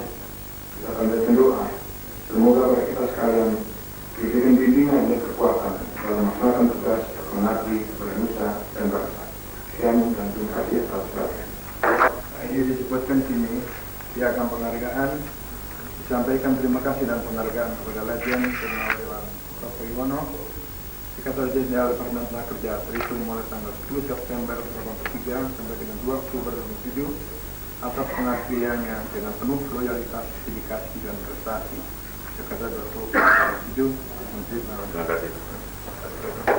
kita akan berdoa semoga bagi kita sekalian diberikan bimbingan dan kekuatan dalam melaksanakan tugas mengabdi kepada nusa dan bangsa. Sekian dan terima kasih atas perhatian. Ini disebutkan sini piagam penghargaan, disampaikan terima kasih dan penghargaan kepada Legend Purnawirawan Prabowo Iwono, Sekretaris Jenderal Departemen Tenaga Kerja terhitung mulai tanggal 10 September 2003 sampai dengan 2 Oktober 2007 atas pengabdiannya dengan penuh loyalitas, dedikasi dan prestasi. Sekretaris Bapak Menteri Terima kasih.